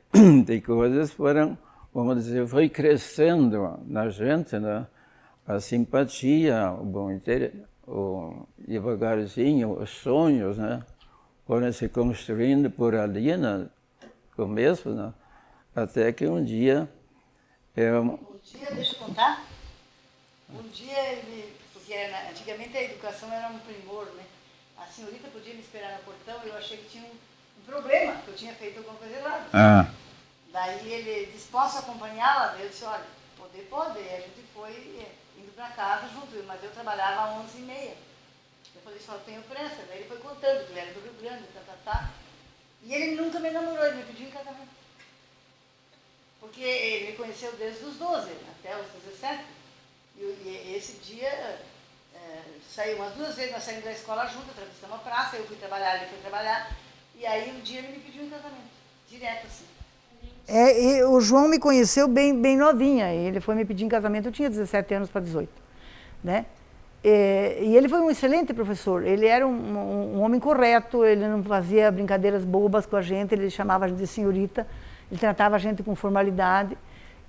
coisas foram, vamos dizer, foi crescendo na gente, né? A simpatia, devagarzinho, os sonhos, né? Foram se construindo por ali, no começo, né? Até que um dia deixa eu contar, porque antigamente a educação era um primor, né? A senhorita podia me esperar no portão e eu achei que tinha um problema, que eu tinha feito alguma coisa errada. Daí ele disse, posso acompanhá-la? Eu disse, olha, pode. E a gente foi indo para casa junto, mas eu trabalhava às 11h30. Eu falei, só tenho pressa. Daí ele foi contando que ele era do Rio Grande, E ele nunca me namorou, ele me pediu em casamento. Porque ele me conheceu desde os 12 até os 17. E esse dia saiu umas 2 vezes, nós saímos da escola juntos, atravessamos a praça, eu fui trabalhar, ele foi trabalhar. E aí um dia ele me pediu em casamento, direto assim. E o João me conheceu bem novinha, ele foi me pedir em casamento, eu tinha 17 anos para 18, né? E ele foi um excelente professor, ele era um homem correto, ele não fazia brincadeiras bobas com a gente, ele chamava a gente de senhorita, ele tratava a gente com formalidade,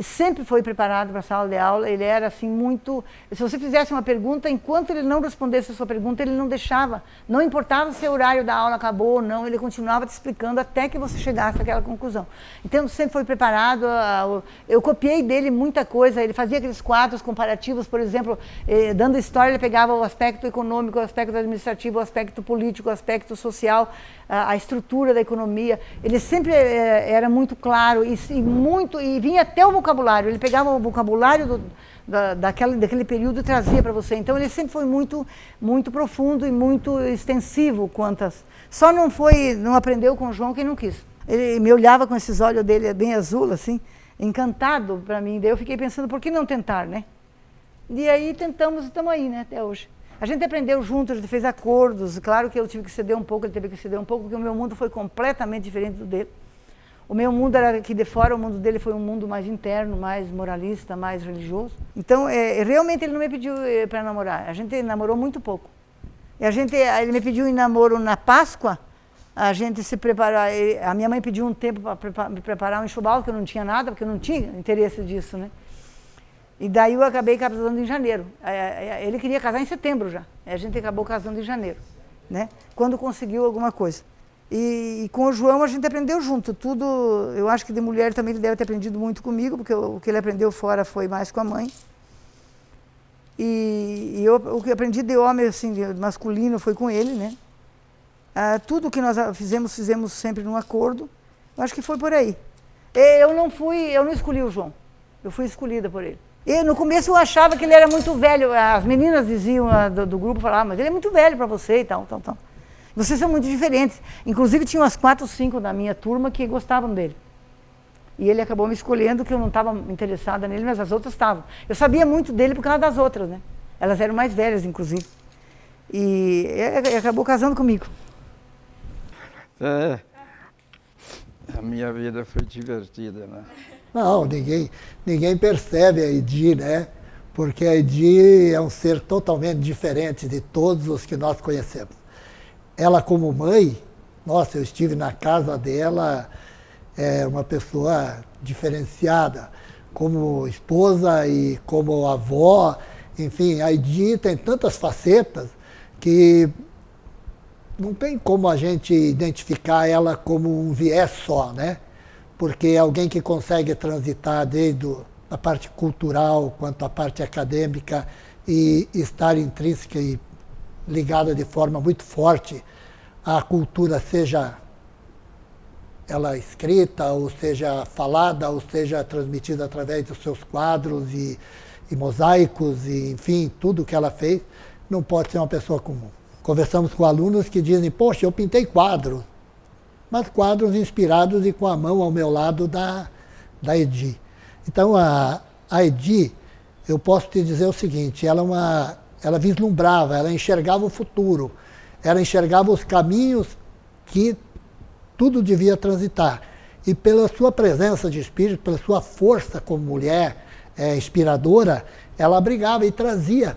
sempre foi preparado para a sala de aula, ele era assim muito... Se você fizesse uma pergunta, enquanto ele não respondesse a sua pergunta, ele não deixava, não importava se o horário da aula acabou ou não, ele continuava te explicando até que você chegasse àquela conclusão. Então, sempre foi preparado, eu copiei dele muita coisa, ele fazia aqueles quadros comparativos, por exemplo, dando história, ele pegava o aspecto econômico, o aspecto administrativo, o aspecto político, o aspecto social, a estrutura da economia, ele sempre era muito claro e vinha até o vocabulário, ele pegava o vocabulário daquele período trazia para você. Então ele sempre foi muito, muito profundo e muito extensivo quantas. Só não aprendeu com o João quem não quis. Ele me olhava com esses olhos dele bem azul, assim, encantado para mim. Daí eu fiquei pensando, por que não tentar, né? E aí tentamos e estamos aí, né, até hoje. A gente aprendeu juntos, a gente fez acordos. Claro que eu tive que ceder um pouco, ele teve que ceder um pouco, porque o meu mundo foi completamente diferente do dele. O meu mundo era aqui de fora, o mundo dele foi um mundo mais interno, mais moralista, mais religioso. Então, realmente ele não me pediu para namorar. A gente namorou muito pouco. E ele me pediu em namoro na Páscoa, a gente se preparar. A minha mãe pediu um tempo para me preparar um enxoval, que eu não tinha nada, porque eu não tinha interesse disso, né? E daí eu acabei casando em janeiro. Ele queria casar em setembro já. A gente acabou casando em janeiro, né? Quando conseguiu alguma coisa. E com o João a gente aprendeu junto. Tudo, eu acho que de mulher também ele deve ter aprendido muito comigo, porque o que ele aprendeu fora foi mais com a mãe. E o que aprendi de homem, assim, de masculino, foi com ele, né? Tudo que nós fizemos sempre num acordo. Eu acho que foi por aí. Eu não escolhi o João. Eu fui escolhida por ele. No começo eu achava que ele era muito velho. As meninas diziam do grupo, falavam, mas ele é muito velho para você e tal. Vocês são muito diferentes. Inclusive tinha umas 4 ou 5 da minha turma que gostavam dele. E ele acabou me escolhendo, que eu não estava interessada nele, mas as outras estavam. Eu sabia muito dele por causa das outras, né? Elas eram mais velhas, inclusive. E acabou casando comigo. A minha vida foi divertida, né? Não, ninguém percebe a Edi, né? Porque a Edi é um ser totalmente diferente de todos os que nós conhecemos. Ela como mãe, nossa, eu estive na casa dela, é uma pessoa diferenciada. Como esposa e como avó, enfim, a Edi tem tantas facetas que não tem como a gente identificar ela como um viés só, né? Porque é alguém que consegue transitar desde a parte cultural quanto a parte acadêmica e estar intrínseca e ligada de forma muito forte à cultura, seja ela escrita, ou seja falada, ou seja transmitida através dos seus quadros e mosaicos, e enfim, tudo que ela fez, não pode ser uma pessoa comum. Conversamos com alunos que dizem, poxa, eu pintei quadros, mas quadros inspirados e com a mão ao meu lado da Edi. Então, a Edi, eu posso te dizer o seguinte, ela vislumbrava, ela enxergava o futuro, ela enxergava os caminhos que tudo devia transitar. E pela sua presença de espírito, pela sua força como mulher inspiradora, ela abrigava e trazia,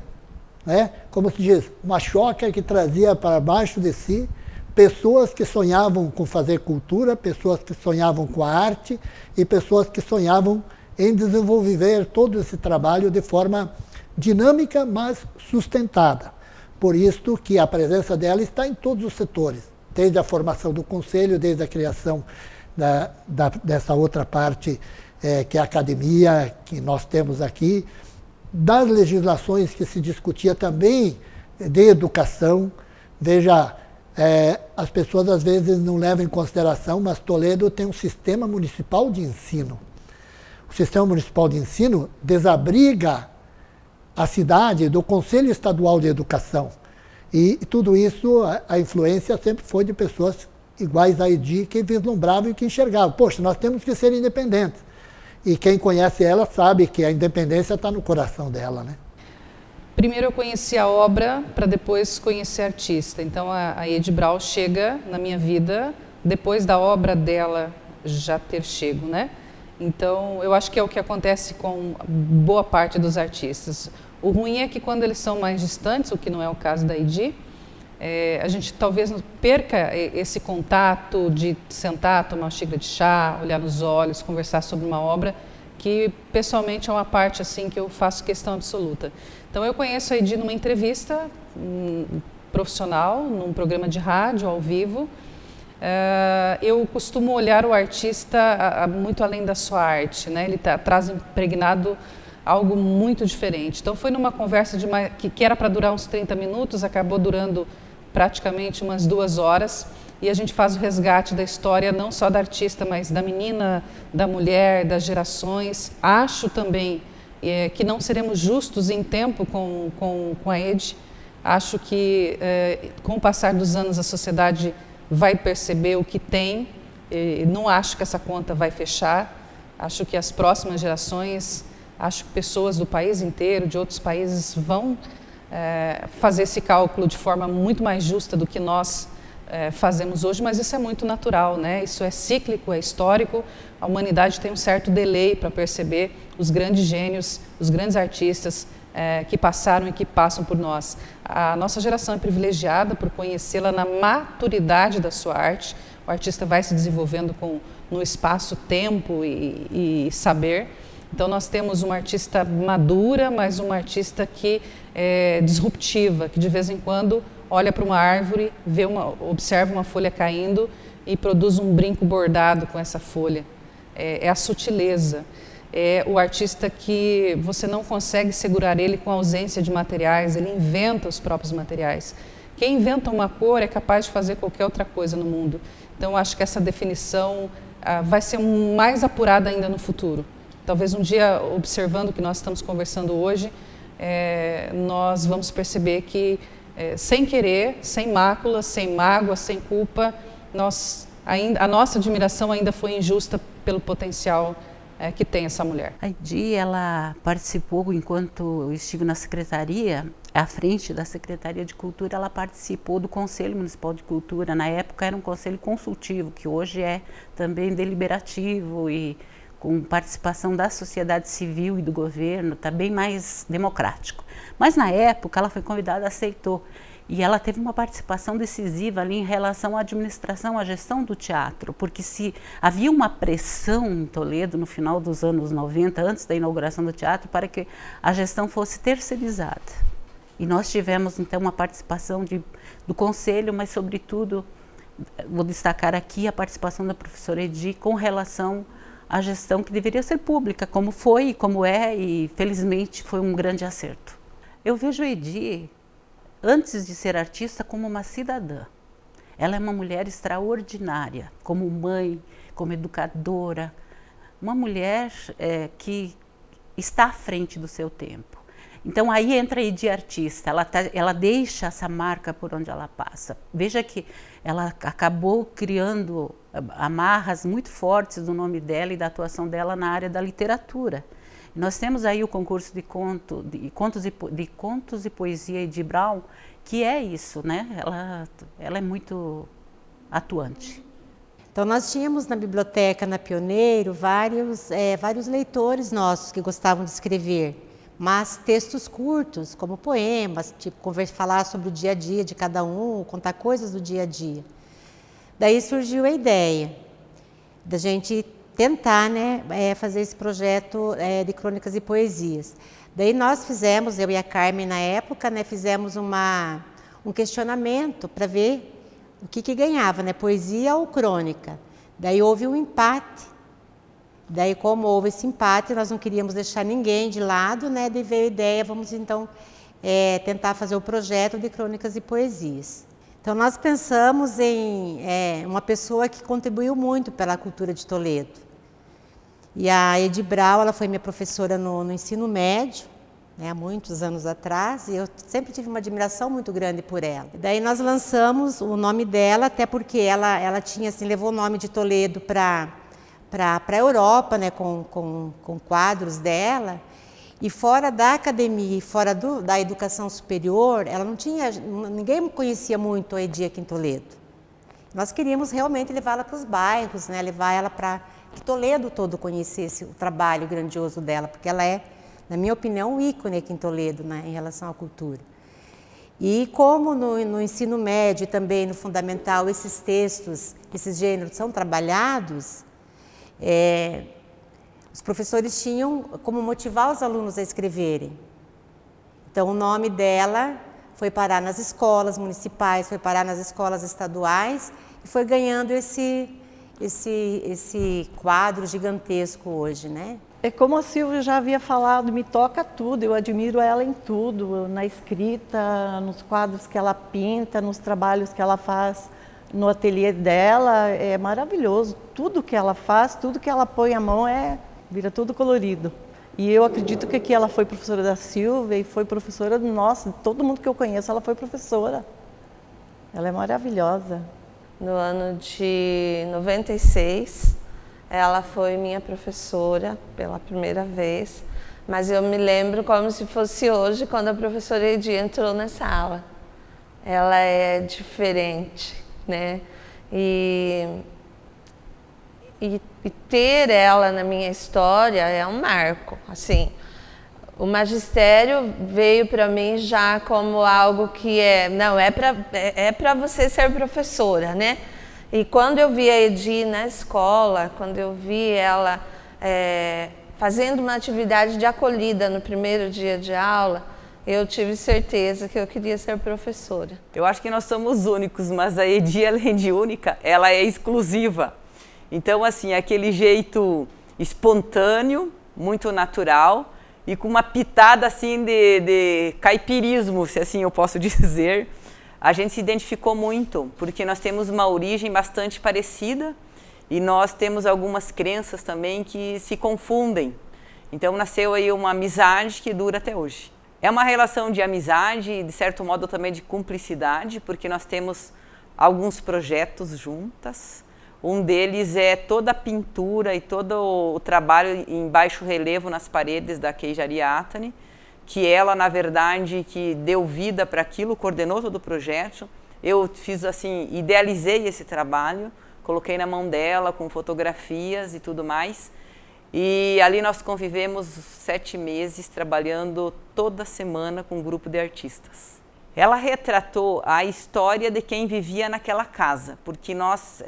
né? Como se diz, uma choca que trazia para baixo de si pessoas que sonhavam com fazer cultura, pessoas que sonhavam com a arte e pessoas que sonhavam em desenvolver todo esse trabalho de forma dinâmica, mas sustentada. Por isso que a presença dela está em todos os setores, desde a formação do Conselho, desde a criação dessa outra parte que é a academia, que nós temos aqui, das legislações que se discutia também de educação. Veja, as pessoas às vezes não levam em consideração, mas Toledo tem um sistema municipal de ensino. O sistema municipal de ensino desabriga a cidade do Conselho Estadual de Educação. E tudo isso, a influência sempre foi de pessoas iguais a Edi, que vislumbravam e que enxergavam. Poxa, nós temos que ser independentes. E quem conhece ela sabe que a independência está no coração dela, né? Primeiro eu conheci a obra para depois conhecer a artista. Então a Edi Brau chega na minha vida depois da obra dela já ter chego, né? Então eu acho que é o que acontece com boa parte dos artistas. O ruim é que quando eles são mais distantes, o que não é o caso da Edi, a gente talvez perca esse contato de sentar, tomar uma xícara de chá, olhar nos olhos, conversar sobre uma obra, que pessoalmente é uma parte assim que eu faço questão absoluta. Então eu conheço a Edi numa entrevista profissional, num programa de rádio ao vivo. Eu costumo olhar o artista muito além da sua arte, né? Ele traz impregnado algo muito diferente. Então foi numa conversa que era para durar uns 30 minutos, acabou durando praticamente umas 2 horas, e a gente faz o resgate da história não só da artista, mas da menina, da mulher, das gerações. Acho também que não seremos justos em tempo com a Ed. Acho que com o passar dos anos a sociedade vai perceber o que tem. Não acho que essa conta vai fechar. Acho que as próximas gerações, acho que pessoas do país inteiro, de outros países, vão fazer esse cálculo de forma muito mais justa do que nós fazemos hoje, mas isso é muito natural, né? Isso é cíclico, é histórico. A humanidade tem um certo delay para perceber os grandes gênios, os grandes artistas que passaram e que passam por nós. A nossa geração é privilegiada por conhecê-la na maturidade da sua arte. O artista vai se desenvolvendo no espaço, tempo e saber. Então nós temos uma artista madura, mas uma artista que é disruptiva, que de vez em quando olha para uma árvore, observa uma folha caindo e produz um brinco bordado com essa folha. É a sutileza. É o artista que você não consegue segurar ele com a ausência de materiais, ele inventa os próprios materiais. Quem inventa uma cor é capaz de fazer qualquer outra coisa no mundo. Então acho que essa definição vai ser mais apurada ainda no futuro. Talvez um dia, observando o que nós estamos conversando hoje, nós vamos perceber que, sem querer, sem máculas, sem mágoa, sem culpa, a nossa admiração ainda foi injusta pelo potencial que tem essa mulher. A Edi, ela participou, enquanto eu estive na secretaria, à frente da Secretaria de Cultura, ela participou do Conselho Municipal de Cultura. Na época era um conselho consultivo, que hoje é também deliberativo e com participação da sociedade civil e do governo, está bem mais democrático. Mas na época ela foi convidada, aceitou. E ela teve uma participação decisiva ali em relação à administração, à gestão do teatro, porque se havia uma pressão em Toledo no final dos anos 90, antes da inauguração do teatro, para que a gestão fosse terceirizada. E nós tivemos então uma participação do conselho, mas sobretudo, vou destacar aqui a participação da professora Edi com relação à gestão que deveria ser pública, como foi e como é, e felizmente foi um grande acerto. Eu vejo a Edi, antes de ser artista, como uma cidadã. Ela é uma mulher extraordinária, como mãe, como educadora, uma mulher que está à frente do seu tempo. Então aí entra a Edi artista, ela deixa essa marca por onde ela passa. Veja que ela acabou criando amarras muito fortes do nome dela e da atuação dela na área da literatura. Nós temos aí o concurso de contos e poesia Edi Brown, que é isso, né? Ela é muito atuante. Então nós tínhamos na biblioteca, na Pioneiro, vários leitores nossos que gostavam de escrever, mas textos curtos, como poemas, tipo falar sobre o dia a dia de cada um, contar coisas do dia a dia. Daí surgiu a ideia da gente tentar, né, fazer esse projeto de crônicas e poesias. Daí nós fizemos, eu e a Carmen na época, né, fizemos um questionamento para ver o que ganhava, né, poesia ou crônica. Daí houve um empate. Daí, como houve esse empate, nós não queríamos deixar ninguém de lado, né, daí veio a ideia, vamos então tentar fazer o projeto de crônicas e poesias. Então nós pensamos em uma pessoa que contribuiu muito pela cultura de Toledo. E a Edi Brown, ela foi minha professora no ensino médio, né, há muitos anos atrás, e eu sempre tive uma admiração muito grande por ela. E daí nós lançamos o nome dela, até porque ela tinha, assim, levou o nome de Toledo para a Europa, né, com quadros dela, e fora da academia, fora da educação superior, ela não tinha, ninguém conhecia muito a Edi aqui em Toledo. Nós queríamos realmente levá-la para os bairros, né, levar ela para que Toledo todo conhecesse o trabalho grandioso dela, porque ela é, na minha opinião, um ícone aqui em Toledo, né, em relação à cultura. E como no ensino médio e também no fundamental esses textos, esses gêneros são trabalhados, os professores tinham como motivar os alunos a escreverem. Então o nome dela foi parar nas escolas municipais, foi parar nas escolas estaduais e foi ganhando esse quadro gigantesco hoje, né? É como a Silvia já havia falado, me toca tudo, eu admiro ela em tudo, na escrita, nos quadros que ela pinta, nos trabalhos que ela faz no ateliê dela, é maravilhoso. Tudo que ela faz, tudo que ela põe a mão vira tudo colorido. E eu acredito que aqui ela foi professora da Silvia e foi professora, nossa, de todo mundo que eu conheço, ela foi professora. Ela é maravilhosa. No ano de 96, ela foi minha professora pela primeira vez, mas eu me lembro como se fosse hoje, quando a professora Edi entrou na sala. Ela é diferente, né? E ter ela na minha história é um marco, assim. O magistério veio para mim já como algo que é para você ser professora, né? E quando eu vi a Edi na escola, quando eu vi ela fazendo uma atividade de acolhida no primeiro dia de aula, eu tive certeza que eu queria ser professora. Eu acho que nós somos únicos, mas a Edi, além de única, ela é exclusiva. Então, assim, aquele jeito espontâneo, muito natural, e com uma pitada assim de caipirismo, se assim eu posso dizer. A gente se identificou muito, porque nós temos uma origem bastante parecida e nós temos algumas crenças também que se confundem. Então nasceu aí uma amizade que dura até hoje. É uma relação de amizade e, de certo modo, também de cumplicidade, porque nós temos alguns projetos juntas. Um deles é toda a pintura e todo o trabalho em baixo relevo nas paredes da Queijaria Atani, que ela, na verdade, que deu vida para aquilo, coordenou todo o projeto. Eu fiz assim, idealizei esse trabalho, coloquei na mão dela com fotografias e tudo mais. E ali nós convivemos 7 meses trabalhando toda semana com um grupo de artistas. Ela retratou a história de quem vivia naquela casa, porque nós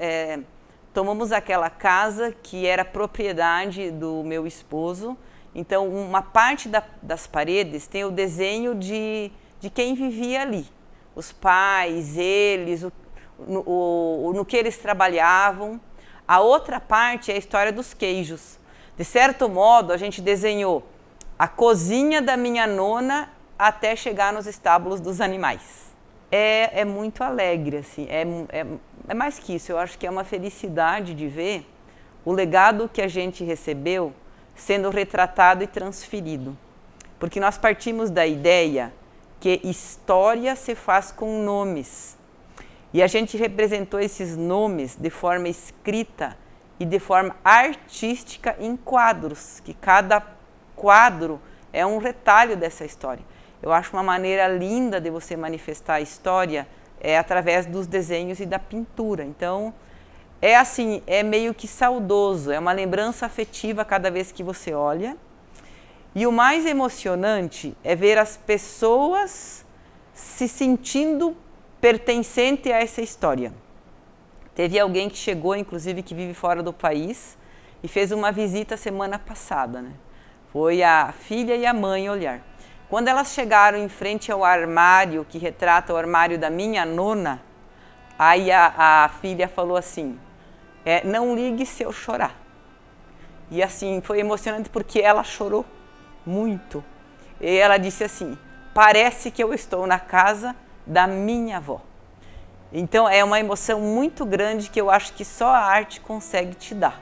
tomamos aquela casa que era propriedade do meu esposo. Então, uma parte das paredes tem o desenho de quem vivia ali. Os pais, eles, no que eles trabalhavam. A outra parte é a história dos queijos. De certo modo, a gente desenhou a cozinha da minha nona até chegar nos estábulos dos animais. É muito alegre, assim, é mais que isso. Eu acho que é uma felicidade de ver o legado que a gente recebeu sendo retratado e transferido. Porque nós partimos da ideia que história se faz com nomes. E a gente representou esses nomes de forma escrita e de forma artística em quadros, que cada quadro é um retalho dessa história. Eu acho uma maneira linda de você manifestar a história através dos desenhos e da pintura. Então, é assim, é meio que saudoso, é uma lembrança afetiva cada vez que você olha. E o mais emocionante é ver as pessoas se sentindo pertencente a essa história. Teve alguém que chegou, inclusive, que vive fora do país e fez uma visita semana passada, né? Foi a filha e a mãe olhar. Quando elas chegaram em frente ao armário, que retrata o armário da minha nona, aí a filha falou assim, não ligue se eu chorar. E assim, foi emocionante porque ela chorou muito. E ela disse assim, parece que eu estou na casa da minha avó. Então é uma emoção muito grande que eu acho que só a arte consegue te dar.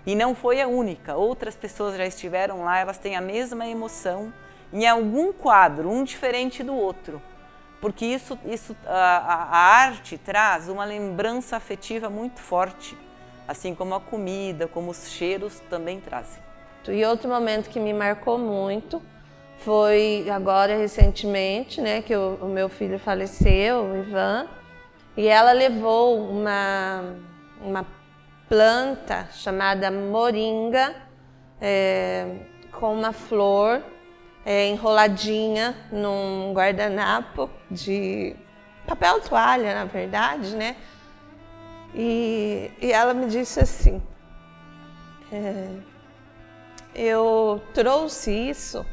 E não foi a única, outras pessoas já estiveram lá, elas têm a mesma emoção em algum quadro, um diferente do outro. Porque a arte traz uma lembrança afetiva muito forte, assim como a comida, como os cheiros também trazem. E outro momento que me marcou muito foi agora recentemente, né, que o meu filho faleceu, o Ivan, e ela levou uma planta chamada moringa, com uma flor enroladinha num guardanapo de papel toalha, na verdade, né? E ela me disse assim, eu trouxe isso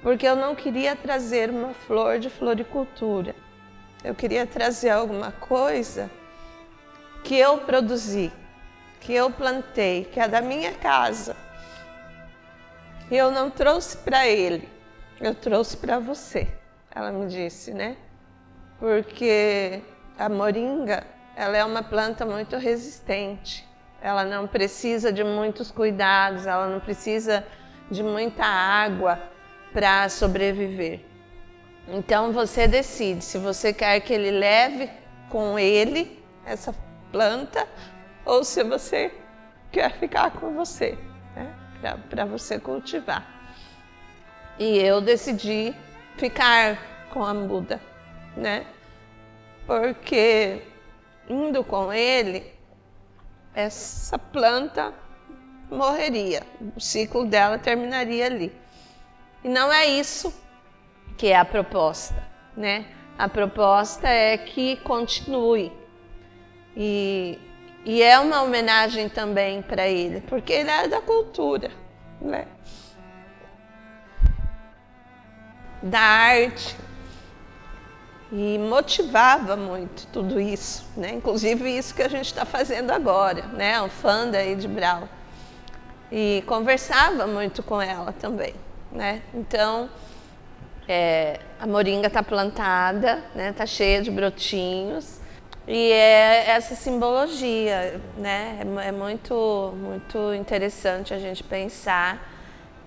porque eu não queria trazer uma flor de floricultura. Eu queria trazer alguma coisa que eu produzi, que eu plantei, que é da minha casa. E eu não trouxe para ele, eu trouxe para você, ela me disse, né? Porque a moringa, ela é uma planta muito resistente. Ela não precisa de muitos cuidados, ela não precisa de muita água para sobreviver. Então você decide se você quer que ele leve com ele essa planta ou se você quer ficar com você, né? Para você cultivar. E eu decidi ficar com a muda, né? Porque indo com ele, essa planta morreria, o ciclo dela terminaria ali. E não é isso que é a proposta, né? A proposta é que continue. E é uma homenagem também para ele, porque ele é da cultura, né? Da arte. E motivava muito tudo isso, né? Inclusive isso que a gente está fazendo agora, né? O fã da Edi Brau. E conversava muito com ela também, né? Então, a moringa está plantada, né? Está cheia de brotinhos. E é essa simbologia, né? É muito, muito interessante a gente pensar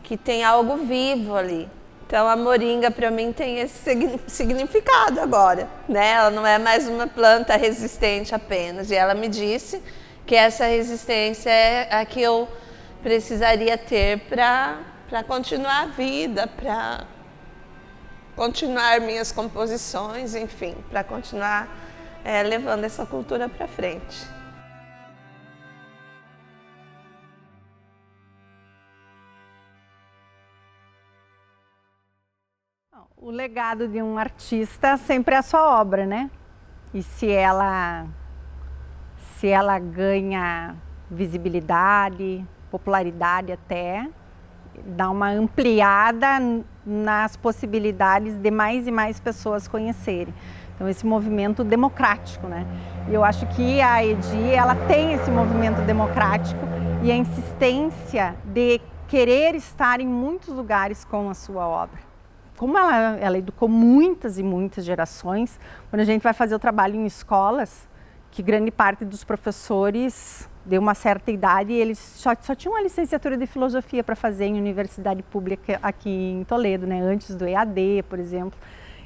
que tem algo vivo ali. Então a moringa para mim tem esse significado agora, né? Ela não é mais uma planta resistente apenas. E ela me disse que essa resistência é a que eu precisaria ter para continuar a vida, para continuar minhas composições, enfim, para continuar levando essa cultura para frente. O legado de um artista sempre é a sua obra, né? E se ela ganha visibilidade, popularidade até, dá uma ampliada nas possibilidades de mais e mais pessoas conhecerem. Então esse movimento democrático, né? E eu acho que a Edi, ela tem esse movimento democrático e a insistência de querer estar em muitos lugares com a sua obra. Como ela educou muitas e muitas gerações, quando a gente vai fazer o trabalho em escolas, que grande parte dos professores de uma certa idade, eles só tinham uma licenciatura de filosofia para fazer em universidade pública aqui em Toledo, né? Antes do EAD, por exemplo.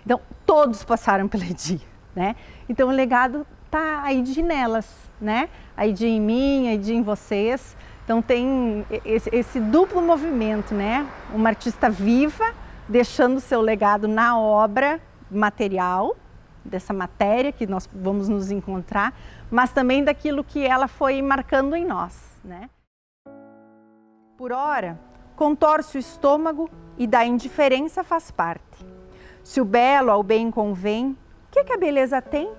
Então, todos passaram pela Edi, né? Então, o legado está a Edi nelas, né? A Edi em mim, a Edi em vocês. Então, tem esse duplo movimento, né? Uma artista viva, deixando seu legado na obra material, dessa matéria que nós vamos nos encontrar, mas também daquilo que ela foi marcando em nós, né? Por ora, contorce o estômago e da indiferença faz parte. Se o belo ao bem convém, que a beleza tem?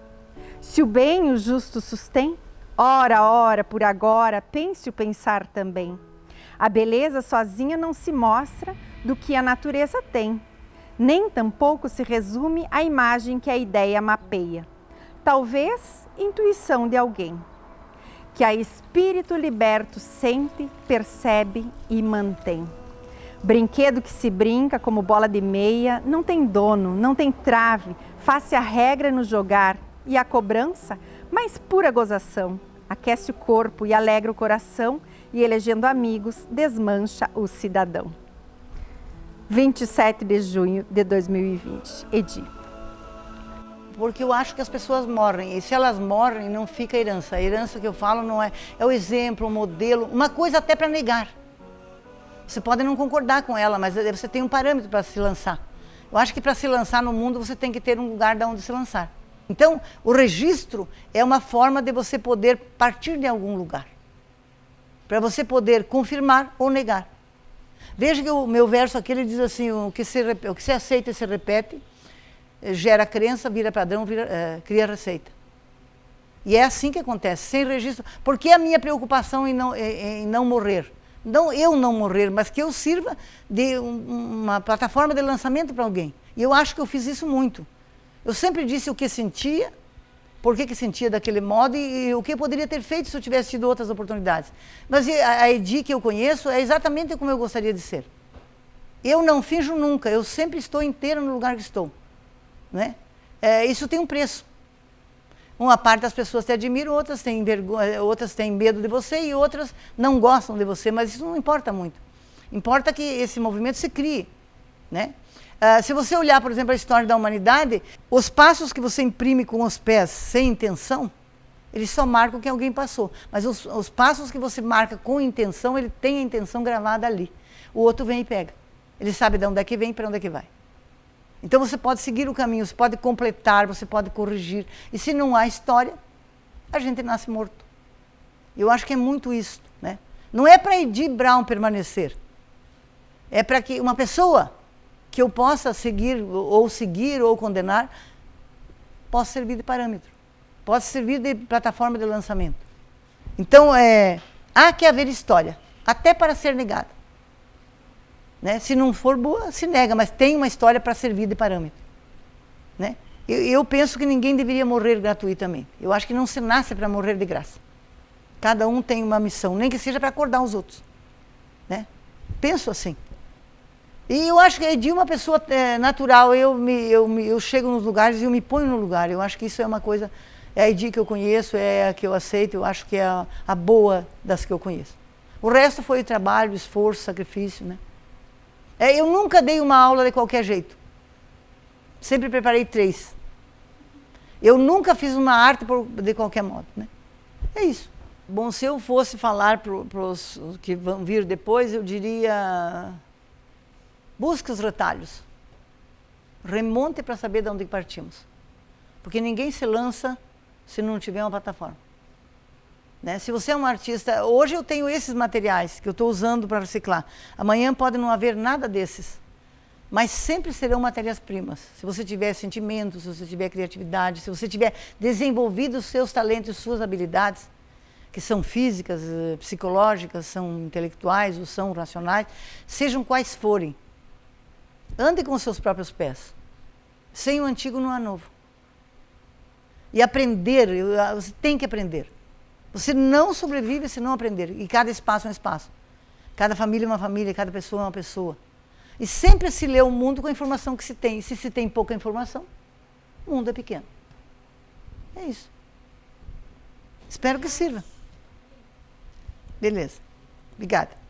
Se o bem o justo sustém, ora, por agora, pense o pensar também. A beleza sozinha não se mostra do que a natureza tem, nem tampouco se resume à imagem que a ideia mapeia. Talvez intuição de alguém, que a espírito liberto sente, percebe e mantém. Brinquedo que se brinca como bola de meia, não tem dono, não tem trave, faz-se a regra no jogar e a cobrança, mas pura gozação. Aquece o corpo e alegra o coração e, elegendo amigos, desmancha o cidadão. 27 de junho de 2020, Edi. Porque eu acho que as pessoas morrem, e se elas morrem, não fica herança. A herança que eu falo não é o exemplo, o modelo, uma coisa até para negar. Você pode não concordar com ela, mas você tem um parâmetro para se lançar. Eu acho que para se lançar no mundo, você tem que ter um lugar de onde se lançar. Então, o registro é uma forma de você poder partir de algum lugar, para você poder confirmar ou negar. Veja que o meu verso aqui, ele diz assim, o que se aceita e se repete, gera crença, vira padrão, cria receita. E é assim que acontece, sem registro. Porque a minha preocupação em não morrer? Não eu não morrer, mas que eu sirva de uma plataforma de lançamento para alguém. E eu acho que eu fiz isso muito. Eu sempre disse o que sentia, por que sentia daquele modo e o que eu poderia ter feito se eu tivesse tido outras oportunidades. Mas a Edi que eu conheço é exatamente como eu gostaria de ser. Eu não finjo nunca, eu sempre estou inteira no lugar que estou. Né? Isso tem um preço. Uma parte das pessoas te admiram, outras têm vergonha, outras têm medo de você e outras não gostam de você, mas isso não importa muito. Importa que esse movimento se crie, né? Se você olhar, por exemplo, a história da humanidade, os passos que você imprime com os pés sem intenção, eles só marcam que alguém passou. Mas os passos que você marca com intenção, ele tem a intenção gravada ali. O outro vem e pega. Ele sabe de onde é que vem e para onde é que vai. Então você pode seguir o caminho, você pode completar, você pode corrigir. E se não há história, a gente nasce morto. Eu acho que é muito isso, né? Não é para Edi Brown permanecer. É para que uma pessoa que eu possa seguir ou condenar, possa servir de parâmetro, possa servir de plataforma de lançamento. Então, há que haver história, até para ser negada. Né? Se não for boa, se nega, mas tem uma história para servir de parâmetro. Né? Eu penso que ninguém deveria morrer gratuitamente. Eu acho que não se nasce para morrer de graça. Cada um tem uma missão, nem que seja para acordar os outros. Né? Penso assim. E eu acho que a Edi é uma pessoa natural, eu chego nos lugares e eu me ponho no lugar. Eu acho que isso é uma coisa, é a Edi que eu conheço, é a que eu aceito, eu acho que é a boa das que eu conheço. O resto foi trabalho, esforço, sacrifício, né? Eu nunca dei uma aula de qualquer jeito. Sempre preparei 3. Eu nunca fiz uma arte de qualquer modo, né? É isso. Bom, se eu fosse falar para os que vão vir depois, eu diria... Busque os retalhos. Remonte para saber de onde partimos. Porque ninguém se lança se não tiver uma plataforma. Né? Se você é um artista... Hoje eu tenho esses materiais que eu estou usando para reciclar. Amanhã pode não haver nada desses. Mas sempre serão matérias-primas. Se você tiver sentimento, se você tiver criatividade, se você tiver desenvolvido os seus talentos, suas habilidades, que são físicas, psicológicas, são intelectuais ou são racionais, sejam quais forem. Ande com os seus próprios pés. Sem o antigo não há novo. E aprender, você tem que aprender. Você não sobrevive se não aprender. E cada espaço é um espaço. Cada família é uma família, cada pessoa é uma pessoa. E sempre se lê o mundo com a informação que se tem. E se se tem pouca informação, o mundo é pequeno. É isso. Espero que sirva. Beleza. Obrigada.